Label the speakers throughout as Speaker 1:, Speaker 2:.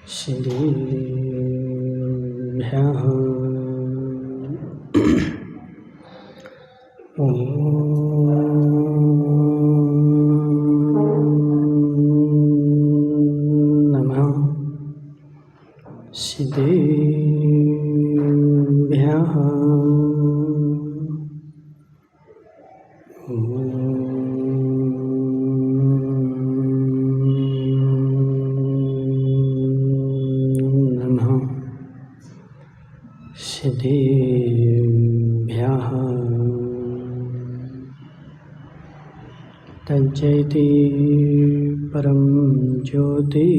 Speaker 1: श्रीभ्यः नमः सिद्धेभ्यः नमः सिद्धेभ्यः तज्जयति परं ज्योति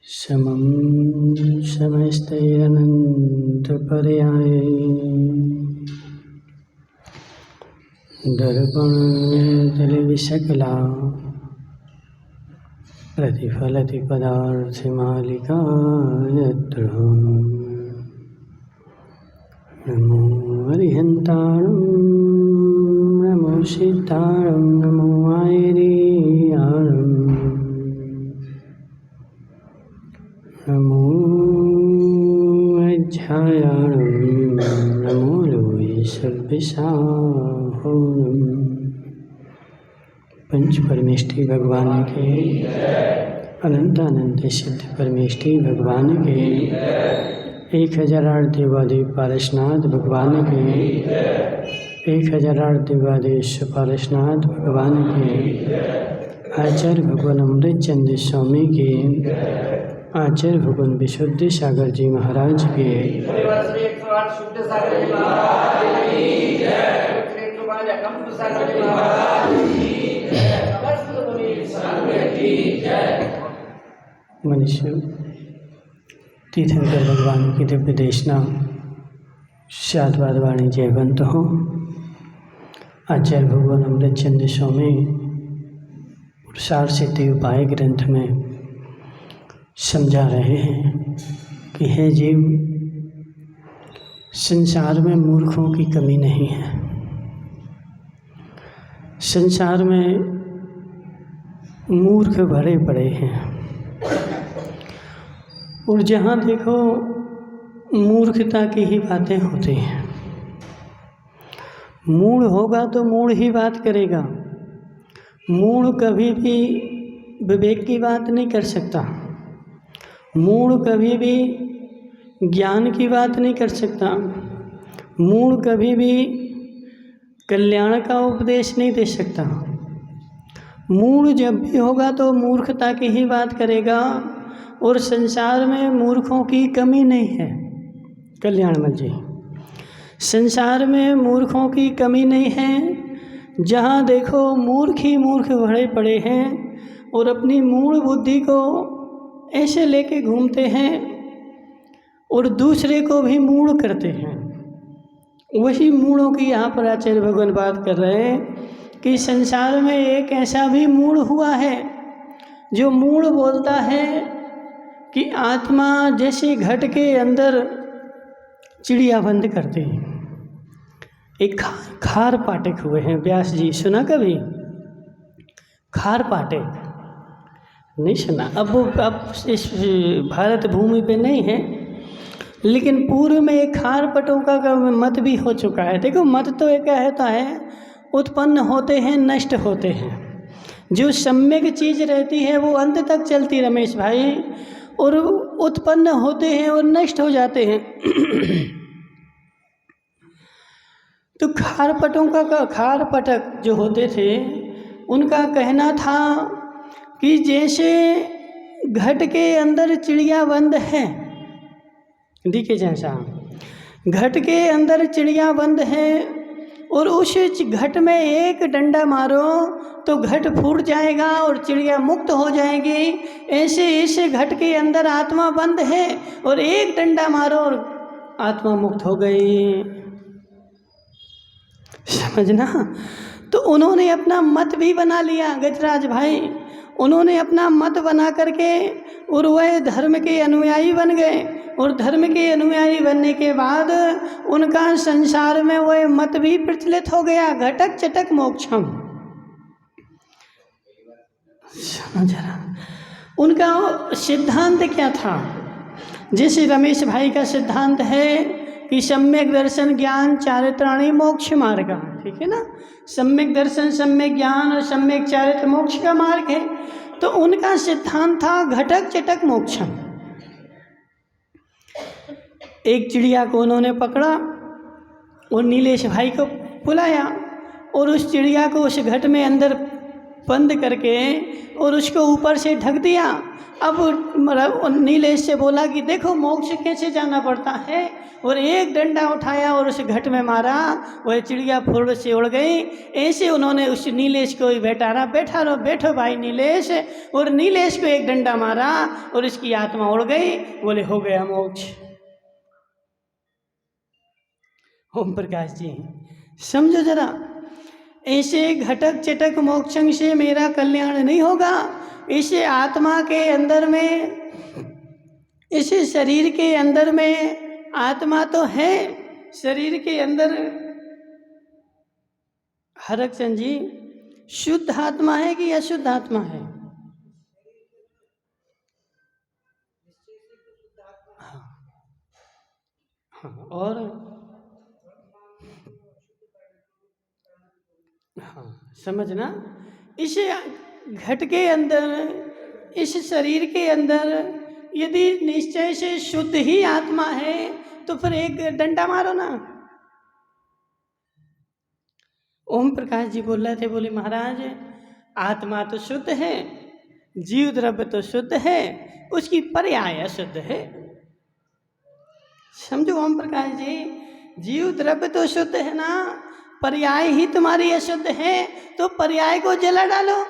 Speaker 1: समं समस्तैरनन्तपर्याय दर्पणतलविशकला प्रतिफलति पदार्थमालिका यत्र नमो अरिहन्ताणं नमो सिद्धाणं नमो आयर्याणं नमो अध्यायाणं नमो लोये सर्वसाहोनं पंच परमेष्टि भगवान के अनंत अनंत सिद्ध परमेष्टि भगवान के 1008 देवादेव पारसनाथ भगवान के 1008 देवादेश पारसनाथ भगवान के आचार्य भगवान अमृतचंद्र स्वामी के आचार्य भगवान विशुद्ध सागर जी महाराज के मनुष्य तीर्थंकर भगवान की दिव्य देशना शादवाद वाणी जयवंत हो। आचार्य भगवान अमृतचंद्र स्वामी सार सिद्धि उपाय ग्रंथ में समझा रहे हैं कि हे जीव, संसार में मूर्खों की कमी नहीं है। संसार में मूर्ख भरे पड़े हैं और जहाँ देखो मूर्खता की ही बातें होती हैं। मूढ़ होगा तो मूढ़ ही बात करेगा। मूढ़ कभी भी विवेक की बात नहीं कर सकता। मूढ़ कभी भी ज्ञान की बात नहीं कर सकता। मूढ़ कभी भी कल्याण का उपदेश नहीं दे सकता। मूढ़ जब भी होगा तो मूर्खता की ही बात करेगा और संसार में मूर्खों की कमी नहीं है। कल्याणमल जी, संसार में मूर्खों की कमी नहीं है। जहाँ देखो मूर्ख ही मूर्ख भरे पड़े हैं और अपनी मूढ़ बुद्धि को ऐसे लेके घूमते हैं और दूसरे को भी मूढ़ करते हैं। वही मूढ़ों की यहाँ पर आचार्य भगवान बात कर रहे हैं कि संसार में एक ऐसा भी मूढ़ हुआ है जो मूढ़ बोलता है कि आत्मा जैसे घट के अंदर चिड़िया बंद करते हैं। एक खार पाठक हुए हैं व्यास जी, सुना कभी? खार पाठक नहीं सुना। अब इस भारत भूमि पे नहीं है, लेकिन पूर्व में एक खार पटों का मत भी हो चुका है। देखो, मत तो एक कहता है उत्पन्न होते हैं नष्ट होते हैं। जो सम्यक चीज़ रहती है वो अंत तक चलती, रमेश भाई, और उत्पन्न होते हैं और नष्ट हो जाते हैं। तो खार पटक जो होते थे उनका कहना था कि जैसे घट के अंदर चिड़िया बंद है, देखिए जैसा घट के अंदर चिड़िया बंद है और उस घट में एक डंडा मारो तो घट फूट जाएगा और चिड़िया मुक्त हो जाएगी। ऐसे इस घट के अंदर आत्मा बंद है और एक डंडा मारो और आत्मा मुक्त हो गई। समझना? तो उन्होंने अपना मत भी बना लिया गजराज भाई। उन्होंने अपना मत बना करके और वह धर्म के अनुयायी बन गए और धर्म के अनुयायी बनने के बाद उनका संसार में वह मत भी प्रचलित हो गया, घटक चटक मोक्षम। समझ रहा, उनका सिद्धांत क्या था? जैसे रमेश भाई का सिद्धांत है कि सम्यक दर्शन ज्ञान चारित्राणी मोक्ष मार्ग, ठीक है ना, सम्यक दर्शन सम्यक ज्ञान और सम्यक चारित्र मोक्ष का मार्ग है। तो उनका सिद्धांत था घटक चटक मोक्षम। एक चिड़िया को उन्होंने पकड़ा और नीलेश भाई को बुलाया और उस चिड़िया को उस घट में अंदर बंद करके और उसको ऊपर से ढक दिया। अब नीलेश से बोला कि देखो मोक्ष कैसे जाना पड़ता है, और एक डंडा उठाया और उस घट में मारा, वह चिड़िया फुर्र से उड़ गई। ऐसे उन्होंने उस नीलेश को ही बैठा रहो, बैठो भाई नीलेश, और नीलेश को एक डंडा मारा और इसकी आत्मा उड़ गई। बोले हो गया मोक्ष। ओम प्रकाश जी समझो जरा, ऐसे घटक चटक मोक्षं से मेरा कल्याण नहीं होगा। इसे आत्मा के अंदर में, इसे शरीर के अंदर में आत्मा तो है, शरीर के अंदर हरक चंद जी शुद्ध आत्मा है कि अशुद्ध आत्मा है? हाँ, और हाँ समझना, इस घट के अंदर, इस शरीर के अंदर यदि निश्चय से शुद्ध ही आत्मा है तो फिर एक डंडा मारो ना। ओम प्रकाश जी बोल रहे थे, बोले महाराज आत्मा तो शुद्ध है, जीव द्रव्य तो शुद्ध है, उसकी पर्याय अशुद्ध है। समझो ओम प्रकाश जी, जीव द्रव्य तो शुद्ध है ना, पर्याय ही तुम्हारी अशुद्ध है, तो पर्याय को जला डालो।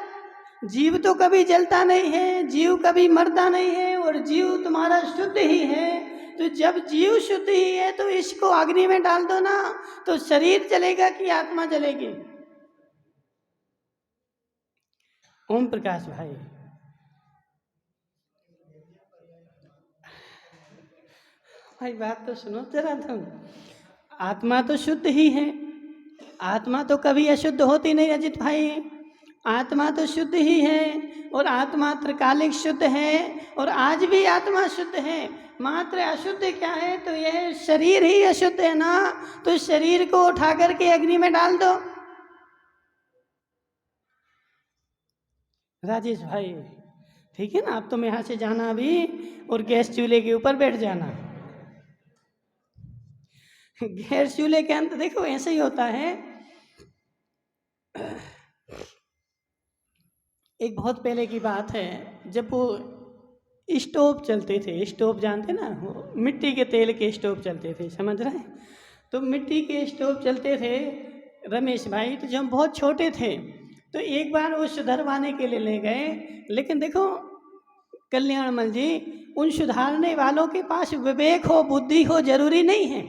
Speaker 1: जीव तो कभी जलता नहीं है, जीव कभी मरता नहीं है, और जीव तुम्हारा शुद्ध ही है। तो जब जीव शुद्ध ही है तो इसको अग्नि में डाल दो ना, तो शरीर जलेगा कि आत्मा जलेगी? ओम प्रकाश भाई भाई बात तो सुनो जरा तुम। आत्मा तो शुद्ध ही है, आत्मा तो कभी अशुद्ध होती नहीं अजित भाई, आत्मा तो शुद्ध ही है, और आत्मा त्रिकालिक शुद्ध है, और आज भी आत्मा शुद्ध है। मात्र अशुद्ध क्या है? तो यह शरीर ही अशुद्ध है ना, तो शरीर को उठा करके अग्नि में डाल दो। राजेश भाई ठीक है ना, अब तुम यहाँ से जाना अभी और गैस चूल्हे के ऊपर बैठ जाना। गैस चूल्हे के अंदर देखो ऐसे ही होता है। एक बहुत पहले की बात है, जब वो स्टोव चलते थे, स्टोव जानते ना, वो मिट्टी के तेल के स्टोव चलते थे, समझ रहे हैं? तो मिट्टी के स्टोव चलते थे रमेश भाई, तो जब हम बहुत छोटे थे तो एक बार वो सुधरवाने के लिए ले गए, लेकिन देखो कल्याणमल जी, उन सुधारने वालों के पास विवेक हो, बुद्धि हो, जरूरी नहीं है।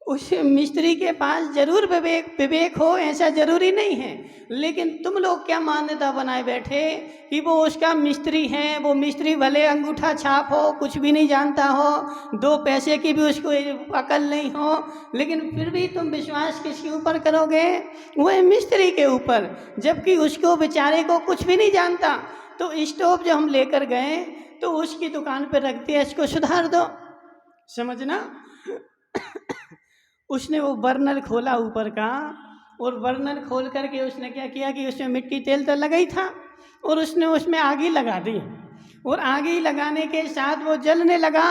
Speaker 1: उस मिस्त्री के पास जरूर विवेक हो, ऐसा जरूरी नहीं है, लेकिन तुम लोग क्या मान्यता बनाए बैठे कि वो उसका मिस्त्री है, वो मिस्त्री भले अंगूठा छाप हो, कुछ भी नहीं जानता हो, 2 पैसे की भी उसको अकल नहीं हो, लेकिन फिर भी तुम विश्वास किसके ऊपर करोगे? वह मिस्त्री के ऊपर, जबकि उसको बेचारे को कुछ भी नहीं जानता। तो स्टोव जो हम लेकर गए तो उसकी दुकान पर रखते हैं, इसको सुधार दो, समझना। उसने वो बर्नर खोला ऊपर का, और बर्नर खोल करके उसने क्या किया कि उसमें मिट्टी तेल तो लगा ही था, और उसने उसमें आगी लगा दी, और आगी लगाने के साथ वो जलने लगा,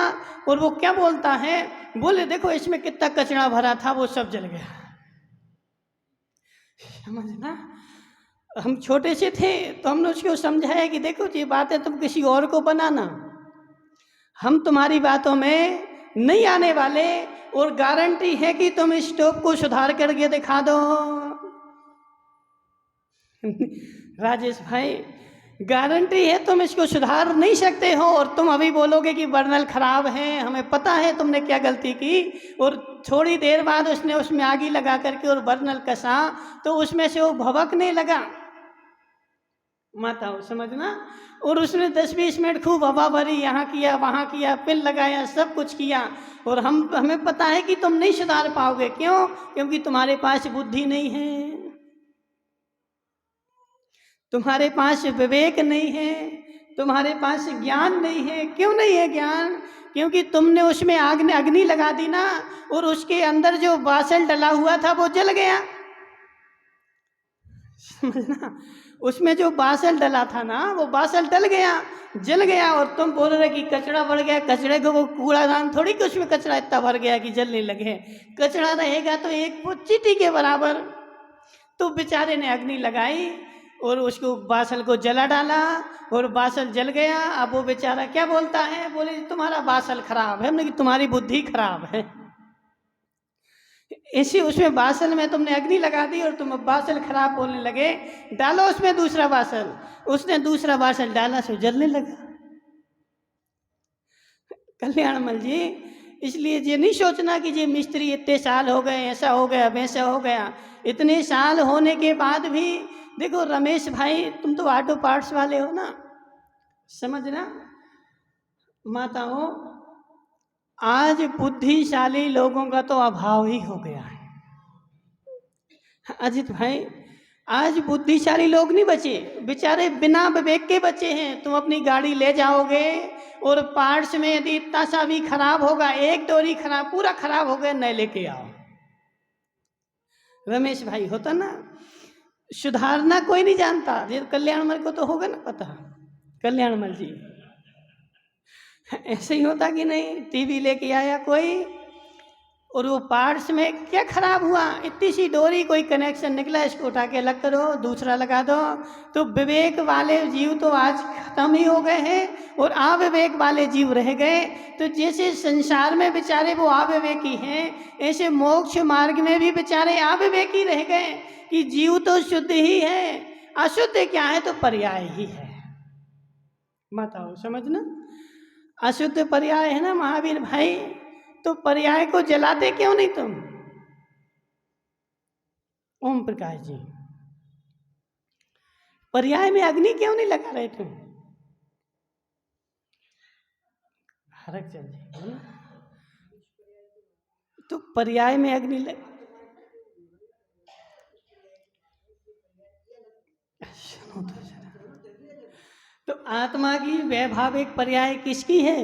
Speaker 1: और वो क्या बोलता है, बोले देखो इसमें कितना कचरा भरा था, वो सब जल गया। समझना, हम छोटे से थे तो हमने उसको समझाया कि देखो ये बातें तुम किसी और को बनाना, हम तुम्हारी बातों में नहीं आने वाले, और गारंटी है कि तुम इस स्टोव को सुधार करके दिखा दो। राजेश भाई गारंटी है तुम इसको सुधार नहीं सकते हो, और तुम अभी बोलोगे कि बर्नल खराब है, हमें पता है तुमने क्या गलती की। और थोड़ी देर बाद उसने उसमें आगी लगा करके और बर्नल कसा, तो उसमें से वो भभकने लगा, माता हो समझना। और उसने 10-20 मिनट खूब हवा भरी, यहाँ किया वहाँ किया, पिन लगाया, सब कुछ किया, और हमें पता है कि तुम नहीं सुधार पाओगे। क्यों? क्योंकि तुम्हारे पास बुद्धि नहीं है। तुम्हारे पास विवेक नहीं है, तुम्हारे पास ज्ञान नहीं है। क्यों नहीं है ज्ञान? क्योंकि तुमने उसमें अग्नि लगा दी ना, और उसके अंदर जो बासल डला हुआ था वो जल गया। समझना, उसमें जो बासल डला था ना वो बासल डल गया, जल गया। और तुम बोल रहे कि कचरा बढ़ गया। कचरे को वो कूड़ादान थोड़ी कि उसमें कचरा इतना भर गया कि जलने लगे। कचरा रहेगा तो एक वो चींटी के बराबर। तो बेचारे ने अग्नि लगाई और उसको बासल को जला डाला और बासल जल गया। अब वो बेचारा क्या बोलता है? बोले तुम्हारा बासल खराब है। हमने कि तुम्हारी बुद्धि खराब है। इसी उसमें बासल में तुमने अग्नि लगा दी और तुम बासल खराब बोलने लगे। डालो उसमें दूसरा बासल। उसने दूसरा बासल डाला, सो जलने लगा। कल्याणमल जी, इसलिए ये नहीं सोचना कि ये मिस्त्री इतने साल हो गए, ऐसा हो गया, वैसा हो गया। इतने साल होने के बाद भी देखो रमेश भाई, तुम तो ऑटो पार्ट्स वाले हो ना, समझना माताओं, आज बुद्धिशाली लोगों का तो अभाव ही हो गया है। अजित भाई, आज बुद्धिशाली लोग नहीं बचे, बेचारे बिना विवेक के बचे हैं। तुम अपनी गाड़ी ले जाओगे और पार्ट्स में यदि इतना सा भी खराब होगा, एक डोरी खराब, पूरा खराब हो गया, नए लेके आओ। रमेश भाई होता ना, सुधारना कोई नहीं जानता। ये कल्याणमल को तो होगा ना पता, कल्याणमल जी ऐसे ही होता कि नहीं। टीवी लेके आया कोई और वो पार्ट्स में क्या खराब हुआ, इतनी सी डोरी, कोई कनेक्शन निकला, इसको उठा के अलग करो, दूसरा लगा दो। तो विवेक वाले जीव तो आज खत्म ही हो गए हैं और अविवेक वाले जीव रह गए। तो जैसे संसार में बेचारे वो अविवेकी हैं, ऐसे मोक्ष मार्ग में भी बेचारे अविवेकी रह गए कि जीव तो शुद्ध ही है, अशुद्ध क्या है तो पर्याय ही है। बताओ, समझना, अशुद्ध पर्याय है ना महावीर भाई। तो पर्याय को जलाते क्यों नहीं तुम? ओम प्रकाश जी, पर्याय में अग्नि क्यों नहीं लगा रहे तुम? हरक चंद जी, तो पर्याय में अग्नि लग, तो आत्मा की वैभाविक पर्याय किसकी है?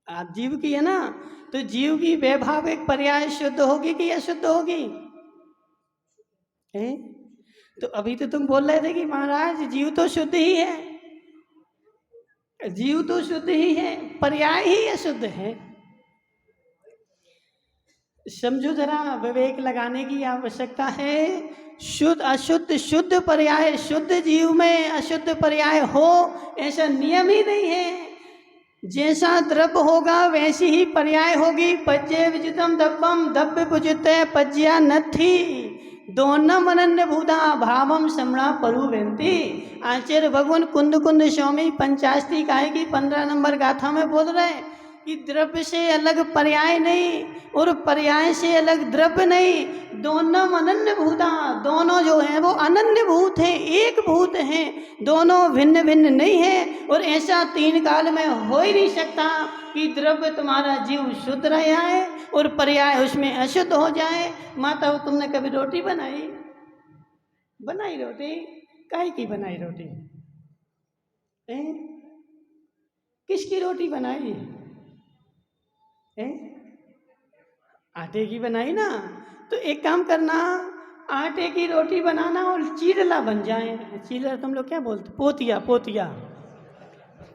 Speaker 1: आप जीव की है ना। तो जीव की वैभाविक पर्याय शुद्ध होगी कि अशुद्ध होगी? तो अभी तो तुम बोल रहे थे कि महाराज जीव तो शुद्ध ही है, जीव तो शुद्ध ही है, पर्याय ही अशुद्ध है। समझो जरा, विवेक लगाने की आवश्यकता है। शुद्ध अशुद्ध, शुद्ध पर्याय, शुद्ध जीव में अशुद्ध पर्याय हो, ऐसा नियम ही नहीं है। जैसा द्रव्य होगा वैसी ही पर्याय होगी। पज्ये विजितम दब्बम दब्य पुजिते पज्या नथी दोनम अनन्य भूता भावम समणा परुवेंती। आचार्य भगवान कुंद कुंद स्वामी पंचाशती काय की 15 नंबर गाथा में बोल रहे हैं कि द्रव्य से अलग पर्याय नहीं और पर्याय से अलग द्रव्य नहीं, दोनों अनन्य भूता, दोनों जो हैं वो अनन्य भूत हैं, एक भूत हैं, दोनों भिन्न भिन्न नहीं है। और ऐसा तीन काल में हो ही नहीं सकता कि द्रव्य तुम्हारा जीव शुद्ध रह जाए और पर्याय उसमें अशुद्ध हो जाए। माता, तुमने कभी रोटी बनाई? बनाई रोटी? काहे की बनाई रोटी? किसकी रोटी बनाई? आटे की बनाई ना। तो एक काम करना, आटे की रोटी बनाना और चीरला बन जाए। चीरला तुम लोग क्या बोलते? पोतिया, पोतिया,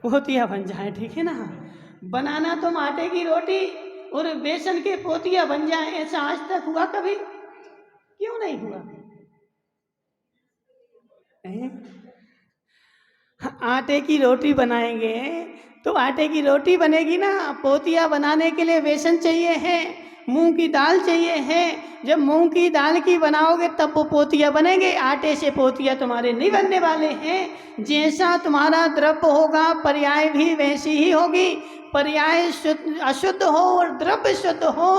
Speaker 1: पोतिया बन जाए, ठीक है ना। बनाना तुम आटे की रोटी और बेसन के पोतिया बन जाए। ऐसा आज तक हुआ कभी? क्यों नहीं हुआ? आटे की रोटी बनाएंगे तो आटे की रोटी बनेगी ना। पोतिया बनाने के लिए बेसन चाहिए है, मूंग की दाल चाहिए है। जब मूंग की दाल की बनाओगे तब वो पोतिया बनेंगे, आटे से पोतिया तुम्हारे नहीं बनने वाले हैं। जैसा तुम्हारा द्रव्य होगा पर्याय भी वैसी ही होगी। पर्याय शुद्ध अशुद्ध हो और द्रव्य शुद्ध हो,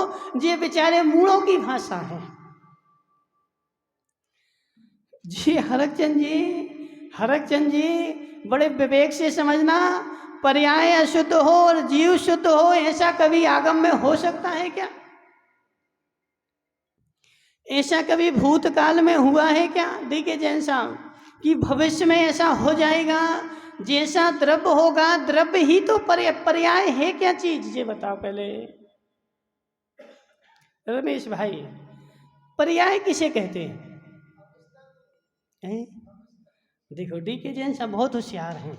Speaker 1: ये बेचारे मूढ़ों की भाषा है। जी हरकचंद जी, हरकचंद जी, बड़े विवेक से समझना। पर्याय अशुद्ध हो और जीव शुद्ध हो, ऐसा कभी आगम में हो सकता है क्या? ऐसा कभी भूतकाल में हुआ है क्या? देखिए जैन साहब, कि भविष्य में ऐसा हो जाएगा, जैसा द्रव्य होगा, द्रव्य ही तो पर्याय है क्या चीज, ये बताओ पहले रमेश भाई, पर्याय किसे कहते हैं? देखो डी के जैन साहब बहुत होशियार हैं।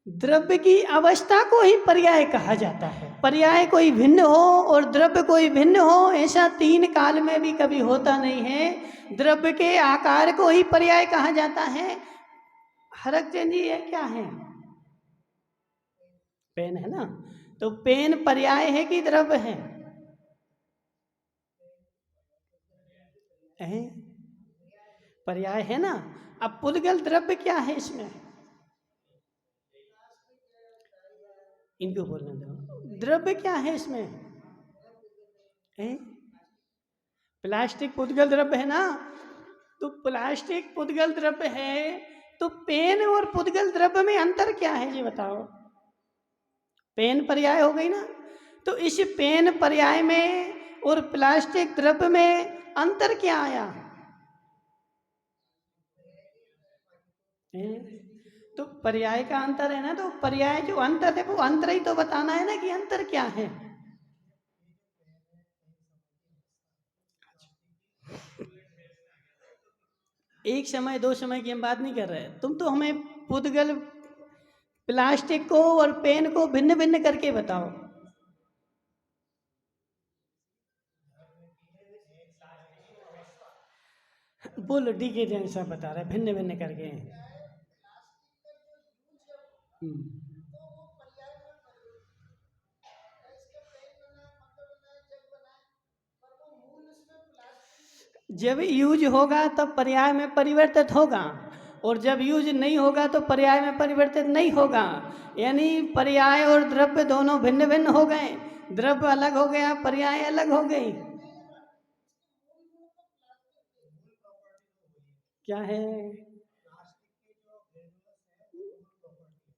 Speaker 1: द्रव्य की अवस्था को ही पर्याय कहा जाता है। पर्याय कोई भिन्न हो और द्रव्य कोई भिन्न हो, ऐसा तीन काल में भी कभी होता नहीं है। द्रव्य के आकार को ही पर्याय कहा जाता है। हरक चंद जी, ये क्या है? पेन है ना? तो पेन पर्याय है कि द्रव्य है? पर्याय है ना। अब पुद्गल द्रव्य क्या है इसमें? इनको बोलने दो, द्रव्य क्या है इसमें? प्लास्टिक पुद्गल द्रव्य है ना। तो प्लास्टिक पुद्गल द्रव्य है, तो पेन और पुद्गल द्रव्य में अंतर क्या है ये बताओ। पेन पर्याय हो गई ना, तो इस पेन पर्याय में और प्लास्टिक द्रव्य में अंतर क्या आया? तो पर्याय का अंतर है ना, तो पर्याय जो अंतर है वो अंतर ही तो बताना है ना कि अंतर क्या है। एक समय दो समय की हम बात नहीं कर रहे, तुम तो हमें पुद्गल प्लास्टिक को और पेन को भिन्न भिन्न करके बताओ। बोलो, डी के जैन साहब बता रहे भिन्न भिन्न करके। जब यूज होगा तब पर्याय में परिवर्तित होगा, और जब यूज नहीं होगा तो पर्याय में परिवर्तित नहीं होगा। यानी पर्याय और द्रव्य दोनों भिन्न भिन्न हो गए, द्रव्य अलग हो गया, पर्याय अलग हो गई। क्या है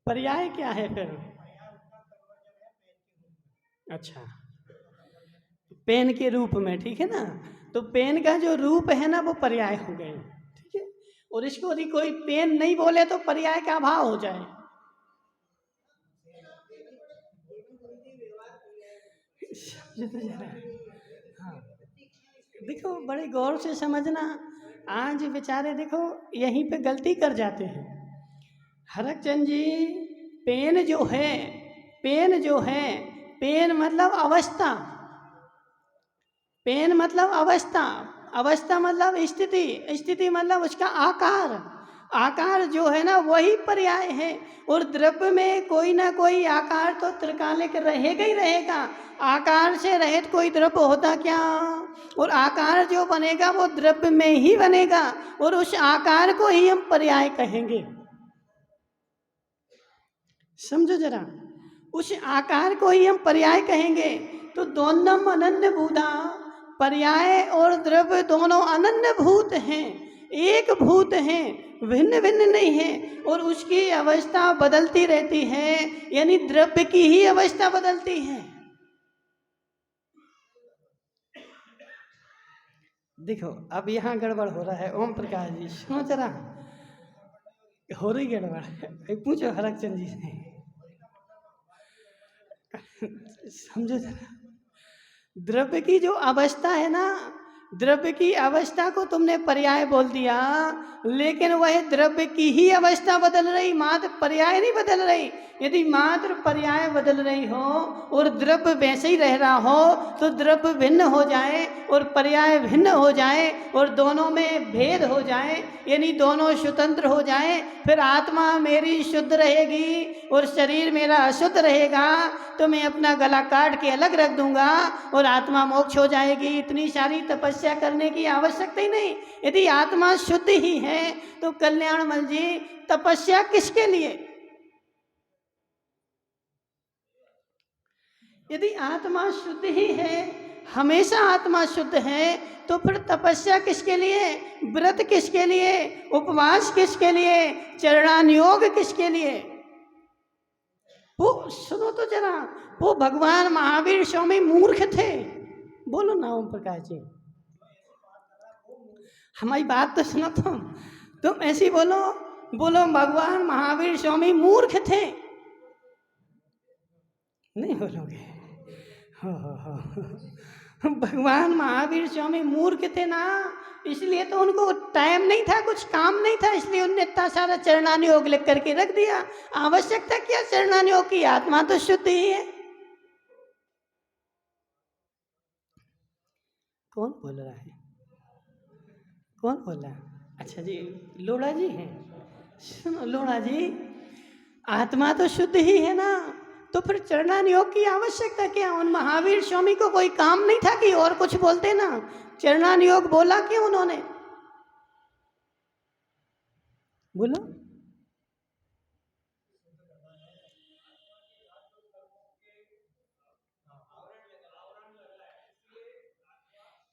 Speaker 1: पर्याय? क्या है फिर? अच्छा, पेन के रूप में, ठीक है ना। तो पेन का जो रूप है ना वो पर्याय हो गए, ठीक है। और इसको यदि कोई पेन नहीं बोले तो पर्याय का अभाव हो जाए। हाँ, देखो बड़े गौर से समझना। आज बेचारे देखो यहीं पे गलती कर जाते हैं। हरक चंद जी, पेन जो है, पेन जो है, पेन मतलब अवस्था, पेन मतलब अवस्था, अवस्था मतलब स्थिति, स्थिति मतलब उसका आकार, आकार जो है ना वही पर्याय है। और द्रव्य में कोई ना कोई आकार तो त्रिकालिक रहेगा ही रहेगा। आकार से रहित कोई द्रव्य होता क्या? और आकार जो बनेगा वो द्रव्य में ही बनेगा, और उस आकार को ही हम पर्याय कहेंगे। समझो जरा, उस आकार को ही हम पर्याय कहेंगे। तो दोनों अनन्य भूता, पर्याय और द्रव्य दोनों अनन्य भूत हैं, एक भूत हैं, भिन्न भिन्न नहीं है। और उसकी अवस्था बदलती रहती है, यानी द्रव्य की ही अवस्था बदलती है। देखो अब यहाँ गड़बड़ हो रहा है। ओम प्रकाश जी सुनो जरा, हो रही गड़बड़, पूछो हरक चंद जी से। समझो जरा, द्रव्य की जो अवस्था है ना, द्रव्य की अवस्था को तुमने पर्याय बोल दिया, लेकिन वह द्रव्य की ही अवस्था बदल रही, मात्र पर्याय नहीं बदल रही। यदि मात्र पर्याय बदल रही हो और द्रव्य वैसे ही रह रहा हो, तो द्रव्य भिन्न हो जाए और पर्याय भिन्न हो जाए और दोनों में भेद हो जाए, यानी दोनों स्वतंत्र हो जाए, फिर आत्मा मेरी शुद्ध रहेगी और शरीर मेरा अशुद्ध रहेगा, तो मैं अपना गला काट के अलग रख दूंगा और आत्मा मोक्ष हो जाएगी। इतनी सारी तपस्या करने की आवश्यकता ही नहीं। यदि आत्मा शुद्ध ही है तो कल्याणमल जी तपस्या किसके लिए? यदि आत्मा शुद्ध ही है, हमेशा आत्मा शुद्ध है, तो फिर तपस्या किसके लिए, व्रत किसके लिए, उपवास किसके लिए, चरणानुयोग किसके लिए? वो सुनो तो जरा, वो भगवान महावीर स्वामी मूर्ख थे। बोलो ना ओम प्रकाश जी। हमारी बात तो सुनो तुम ऐसी बोलो बोलो भगवान महावीर स्वामी मूर्ख थे, नहीं बोलोगे? हो। भगवान महावीर स्वामी मूर्ख थे ना, इसलिए तो उनको टाइम नहीं था, कुछ काम नहीं था, इसलिए उनने इतना सारा चरणानुयोग लिख करके रख दिया। आवश्यकता क्या चरणानुयोग की? आत्मा तो शुद्ध ही है। कौन बोल रहा है? कौन बोल रहा है? अच्छा जी, लोढ़ा जी हैं। सुनो लोढ़ा जी, आत्मा तो शुद्ध ही है ना, तो फिर चरणानुयोग की आवश्यकता क्या? उन महावीर स्वामी को कोई काम नहीं था कि और कुछ बोलते ना? चरणानुयोग बोला क्यों उन्होंने? बोलो।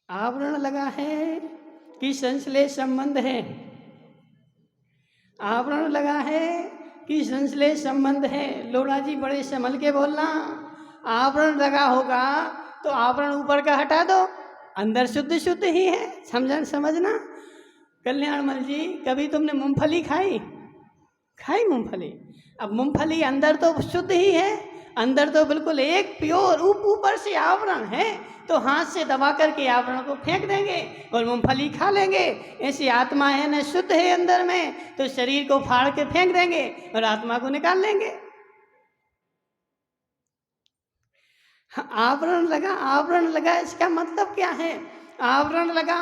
Speaker 1: आवरण लगा है कि संश्लेष संबंध है? आवरण लगा है कि संश्लेष संबंध है? लोढ़ा जी बड़े संभल के बोलना। आवरण लगा होगा तो आवरण ऊपर का हटा दो, अंदर शुद्ध शुद्ध ही है। समझना। कल्याणमल जी, कभी तुमने मूंगफली खाई मूंगफली? अब मूंगफली अंदर तो शुद्ध ही है, अंदर तो बिल्कुल एक प्योर, ऊपर से आवरण है, तो हाथ से दबा करके आवरण को फेंक देंगे और मूंगफली खा लेंगे। ऐसी आत्मा है ना, शुद्ध है अंदर में, तो शरीर को फाड़ के फेंक देंगे और आत्मा को निकाल लेंगे। आवरण लगा इसका मतलब क्या है? आवरण लगा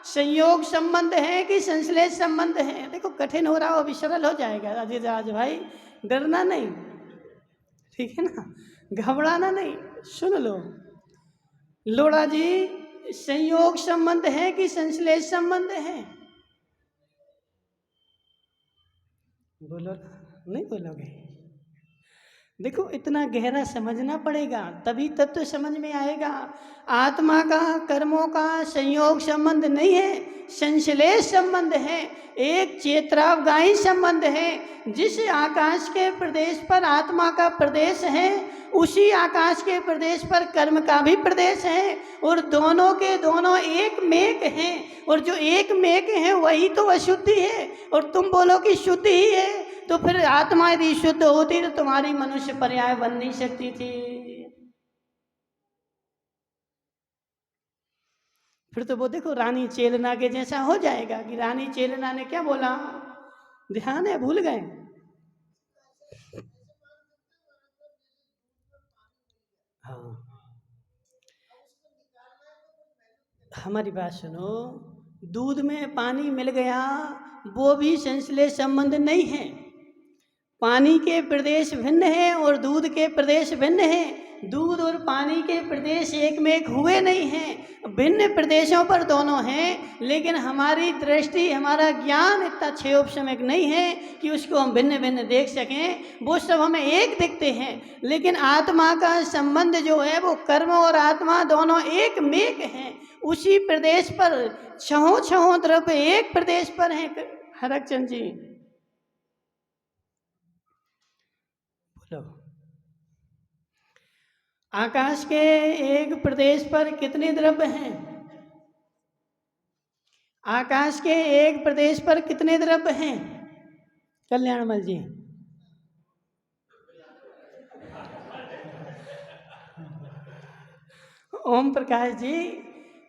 Speaker 1: संयोग संबंध है कि संश्लेष संबंध है? देखो कठिन हो रहा हो, अभी सरल हो जाएगा। राज भाई, डरना नहीं, ठीक है ना, घबराना नहीं, सुन लो। लोढ़ा जी, संयोग संबंध है कि संश्लेष संबंध है? बोलो ना, नहीं बोलोगे? देखो इतना गहरा समझना पड़ेगा, तभी तत्व समझ में आएगा। आत्मा का कर्मों का संयोग संबंध नहीं है, संश्लेष संबंध है, एक चेतरावगाही संबंध है। जिस आकाश के प्रदेश पर आत्मा का प्रदेश है, उसी आकाश के प्रदेश पर कर्म का भी प्रदेश है, और दोनों के दोनों एक मेक हैं, और जो एक मेक है वही तो अशुद्धि है, और तुम बोलो कि शुद्ध ही है। तो फिर आत्मा यदि शुद्ध होती तो तुम्हारी मनुष्य पर्याय बन नहीं सकती थी। फिर तो वो देखो रानी चेलना के जैसा हो जाएगा कि रानी चेलना ने क्या बोला, ध्यान है, भूल गए? हाँ, हमारी बात सुनो, दूध में पानी मिल गया, वो भी संश्लेष संबंध नहीं है। पानी के प्रदेश भिन्न हैं और दूध के प्रदेश भिन्न हैं। दूध और पानी के प्रदेश एक में एक हुए नहीं हैं, भिन्न प्रदेशों पर दोनों हैं, लेकिन हमारी दृष्टि, हमारा ज्ञान इतना क्षेपसमक नहीं है कि उसको हम भिन्न भिन्न देख सकें। वो सब हमें एक दिखते हैं, लेकिन आत्मा का संबंध जो है वो कर्म और आत्मा दोनों एक मेक हैं। उसी प्रदेश पर छहों द्रव्य एक प्रदेश पर हैं। हरकचंद जी बोलो, आकाश के एक प्रदेश पर कितने द्रव्य हैं? आकाश के एक प्रदेश पर कितने द्रव्य हैं? कल्याणमल जी, ओम प्रकाश जी,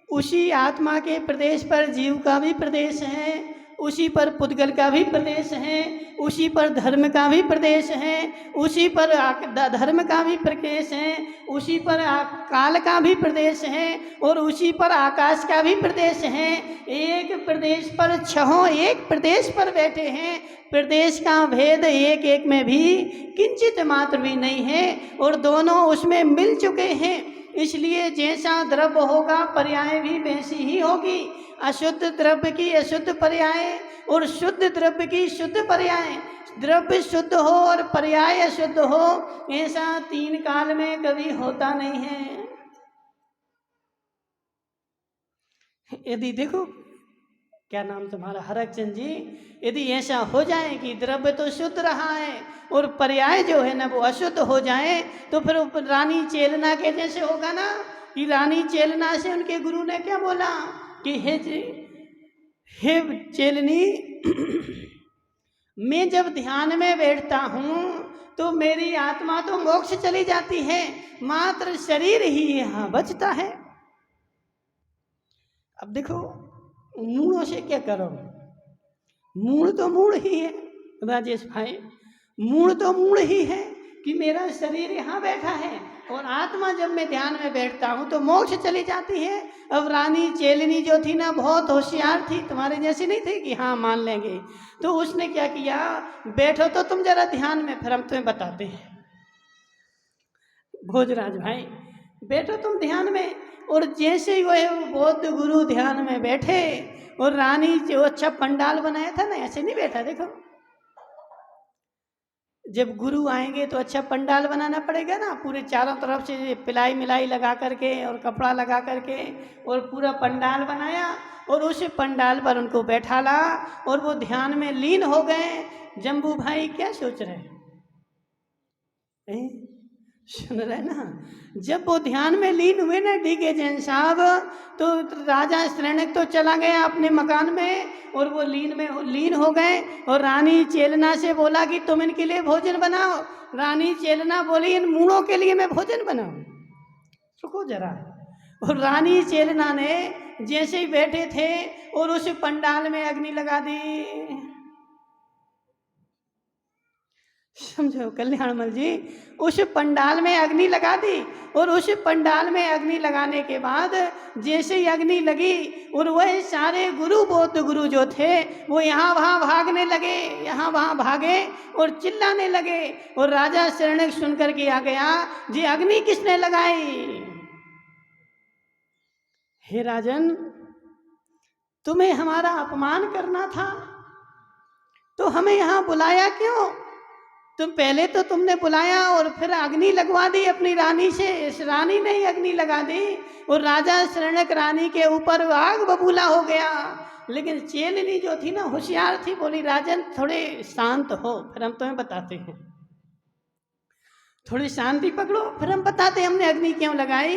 Speaker 1: उसी आत्मा के प्रदेश पर जीव का भी प्रदेश है, उसी पर पुद्गल का भी प्रदेश है, उसी पर धर्म का भी प्रदेश है, उसी पर धर्म का भी प्रदेश है, उसी पर काल का भी प्रदेश है, और उसी पर आकाश का भी प्रदेश है। एक प्रदेश पर छहों एक प्रदेश पर बैठे हैं। प्रदेश का भेद एक एक में भी किंचित मात्र भी नहीं है, और दोनों उसमें मिल चुके हैं। इसलिए जैसा द्रव्य होगा पर्याय भी वैसी ही होगी। अशुद्ध द्रव्य की अशुद्ध पर्याय और शुद्ध द्रव्य की शुद्ध पर्याय। द्रव्य शुद्ध हो और पर्याय अशुद्ध हो, ऐसा तीन काल में कभी होता नहीं है। यदि देखो, क्या नाम तुम्हारा? हरकचंद जी, यदि ऐसा हो जाए कि द्रव्य तो शुद्ध रहा है और पर्याय जो है ना वो अशुद्ध हो जाए, तो फिर रानी चेलना के जैसे होगा ना, कि रानी चेलना से उनके गुरु ने क्या बोला कि हे चेलनी, मैं जब ध्यान में बैठता हूँ तो मेरी आत्मा तो मोक्ष चली जाती है, मात्र शरीर ही यहाँ बचता है। अब देखो मूढ़ों से क्या करो, मूढ़ तो मूढ़ ही है राजेश भाई, मूढ़ तो मूढ़ ही है कि मेरा शरीर यहाँ बैठा है और आत्मा जब मैं ध्यान में बैठता हूँ तो मोक्ष चली जाती है। अब रानी चेलनी जो थी ना, बहुत होशियार थी, तुम्हारे जैसी नहीं थी कि हाँ मान लेंगे। तो उसने क्या किया, बैठो तो तुम जरा ध्यान में, फिर हम तुम्हें बताते हैं। भोजराज भाई बैठो तुम ध्यान में। और जैसे ही वो बौद्ध गुरु ध्यान में बैठे और रानी जो अच्छा पंडाल बनाया था ना, ऐसे नहीं बैठा, देखो जब गुरु आएंगे तो अच्छा पंडाल बनाना पड़ेगा ना, पूरे चारों तरफ से पिलाई मिलाई लगा करके और कपड़ा लगा करके और पूरा पंडाल बनाया और उस पंडाल पर उनको बैठाला और वो ध्यान में लीन हो गए। जम्बू भाई क्या सोच रहे हैं, सुन रहे ना, जब वो ध्यान में लीन हुए ना डीके जैन साहब, तो राजा श्रेणक तो चला गया अपने मकान में और वो लीन हो गए। और रानी चेलना से बोला कि तुम इनके लिए भोजन बनाओ। रानी चेलना बोली इन मूढ़ों के लिए मैं भोजन बनाऊं, रुको जरा। और रानी चेलना ने जैसे ही बैठे थे और उस पंडाल में अग्नि लगा दी। समझो कल्याणमल जी, उस पंडाल में अग्नि लगा दी और उस पंडाल में अग्नि लगाने के बाद जैसे ही अग्नि लगी और वह सारे गुरु बौद्ध गुरु जो थे वो यहाँ वहाँ भागने लगे, यहाँ वहाँ भागे और चिल्लाने लगे। और राजा शरणक सुन करके आ गया, जी अग्नि किसने लगाई? हे राजन, तुम्हें हमारा अपमान करना था तो हमें यहाँ बुलाया क्यों? तुम पहले तो तुमने बुलाया और फिर अग्नि लगवा दी अपनी रानी से, इस रानी ने ही अग्नि लगा दी और राजा शरणक रानी के ऊपर आग बबूला हो गया। लेकिन चेलनी जो थी ना होशियार थी, बोली राजन थोड़े शांत हो, फिर हम तुम्हें बताते हैं, थोड़ी शांति पकड़ो फिर हम बताते हमने अग्नि क्यों लगाई।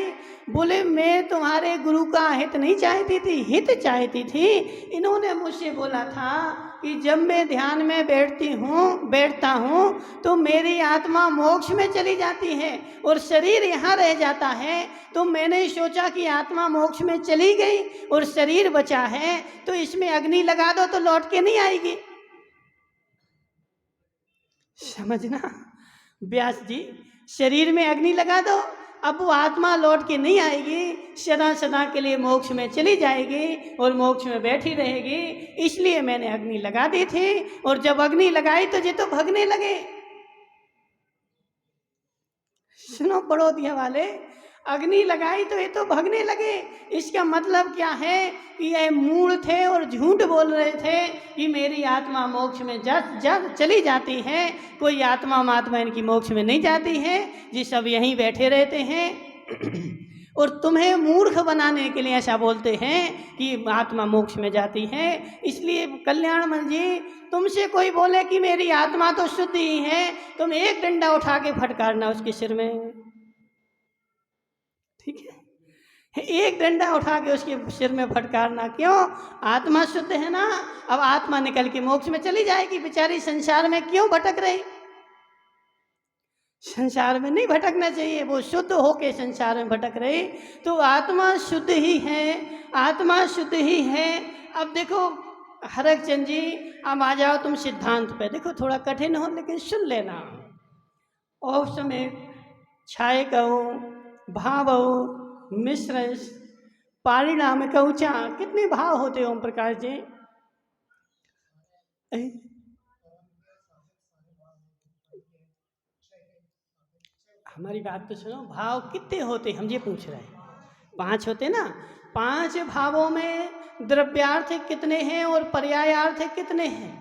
Speaker 1: बोले मैं तुम्हारे गुरु का हित नहीं चाहती थी, हित चाहती थी। इन्होंने मुझसे बोला था कि जब मैं ध्यान में बैठता हूँ तो मेरी आत्मा मोक्ष में चली जाती है और शरीर यहाँ रह जाता है। तो मैंने सोचा कि आत्मा मोक्ष में चली गई और शरीर बचा है तो इसमें अग्नि लगा दो तो लौट के नहीं आएगी। समझना व्यास जी, शरीर में अग्नि लगा दो, अब वो आत्मा लौट के नहीं आएगी, सदा सदा के लिए मोक्ष में चली जाएगी और मोक्ष में बैठी रहेगी। इसलिए मैंने अग्नि लगा दी थी और जब अग्नि लगाई तो ये तो भगने लगे। सुनो बड़ौदिया वाले, अग्नि लगाई तो ये तो भगने लगे। इसका मतलब क्या है कि ये मूढ़ थे और झूठ बोल रहे थे कि मेरी आत्मा मोक्ष में जब चली जाती है। कोई आत्मा महात्मा इनकी मोक्ष में नहीं जाती है, ये सब यहीं बैठे रहते हैं और तुम्हें मूर्ख बनाने के लिए ऐसा बोलते हैं कि आत्मा मोक्ष में जाती है। इसलिए कल्याणमल जी, तुमसे कोई बोले कि मेरी आत्मा तो शुद्ध ही है, तुम एक डंडा उठा के फटकारना उसके सिर में, ठीक है, एक डंडा उठा के उसके सिर में फटकारना। क्यों? आत्मा शुद्ध है ना, अब आत्मा निकल के मोक्ष में चली जाएगी। बेचारी संसार में क्यों भटक रही? संसार में नहीं भटकना चाहिए, वो शुद्ध होके संसार में भटक रही। तो आत्मा शुद्ध ही है, आत्मा शुद्ध ही है। अब देखो हरक चंद जी, अब आ जाओ तुम सिद्धांत पे। देखो थोड़ा कठिन हो लेकिन सुन लेना। और समय छाए कहो, भाव मिश्र पारिणाम कौचा, कितने भाव होते ओम प्रकाश जी? हमारी बात तो सुनो, भाव कितने होते हम ये पूछ रहे हैं? 5 होते ना। 5 भावों में द्रव्यार्थ कितने हैं और पर्यायार्थ कितने हैं?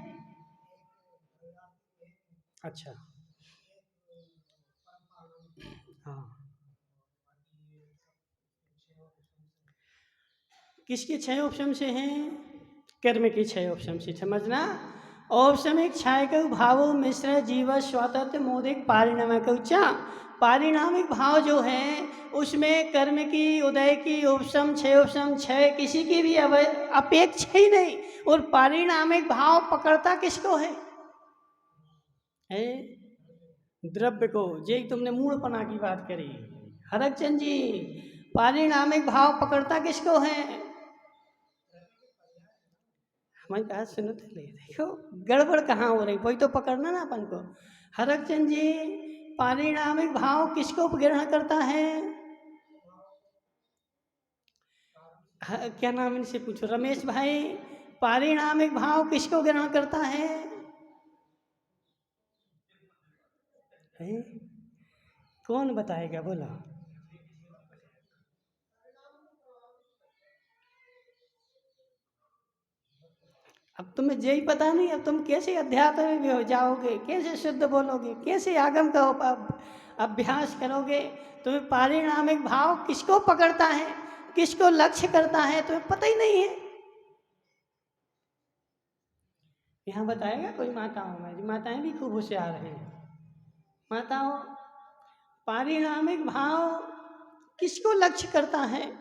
Speaker 1: अच्छा हाँ, किसके 6 ऑप्शन से हैं? कर्म के 6 ऑप्शन से, समझना। औपशमिक छायक भावो मिश्र जीव स्वतंत्र मोदिक पारिणामिक उच्चा। पारिणामिक भाव जो है उसमें कर्म की, उदय की, उपशम क्षय किसी की भी अपेक्षा ही नहीं। और पारिणामिक भाव पकड़ता किसको है? द्रव्य को। जे तुमने मूढ़पना की बात करी हरकचंद जी, पारिणामिक भाव पकड़ता किसको है? हमारी बात सुनो तो ले, देखो गड़बड़ कहाँ हो रही, वही तो पकड़ना ना अपन को। हरकचंद जी, पारिणामिक भाव किसको ग्रहण करता है? क्या नाम इनसे पूछो, रमेश भाई, पारिणामिक भाव किसको ग्रहण करता है? कौन बताएगा, बोलो। अब तुम्हें यही पता नहीं, अब तुम कैसे अध्यात्म में हो जाओगे, कैसे शुद्ध बोलोगे, कैसे आगम का अभ्यास करोगे? तुम्हें पारिणामिक भाव किसको पकड़ता है, किसको लक्ष्य करता है, तुम्हें पता ही नहीं है। यहाँ बताएगा कोई माताओं में, माताएं भी खूब होशियार हैं। माताओं, पारिणामिक भाव किसको लक्ष्य करता है?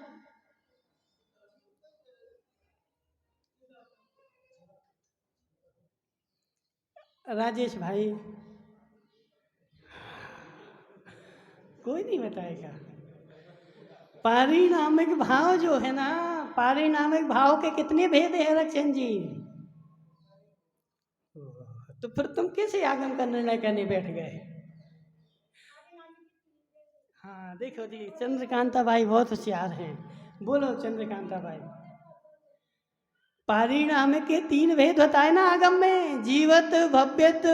Speaker 1: राजेश भाई, कोई नहीं बताएगा। पारिणामिक भाव जो है ना, पारिणामिक भाव के कितने भेद है रक्षण जी? तो फिर तुम कैसे आगम का निर्णय करने बैठ गए? हाँ देखो जी, चंद्रकांता भाई बहुत होशियार हैं। बोलो चंद्रकांता भाई। पारिणाम के 3 भेद होता है ना आगम में, जीवत, भव्यत,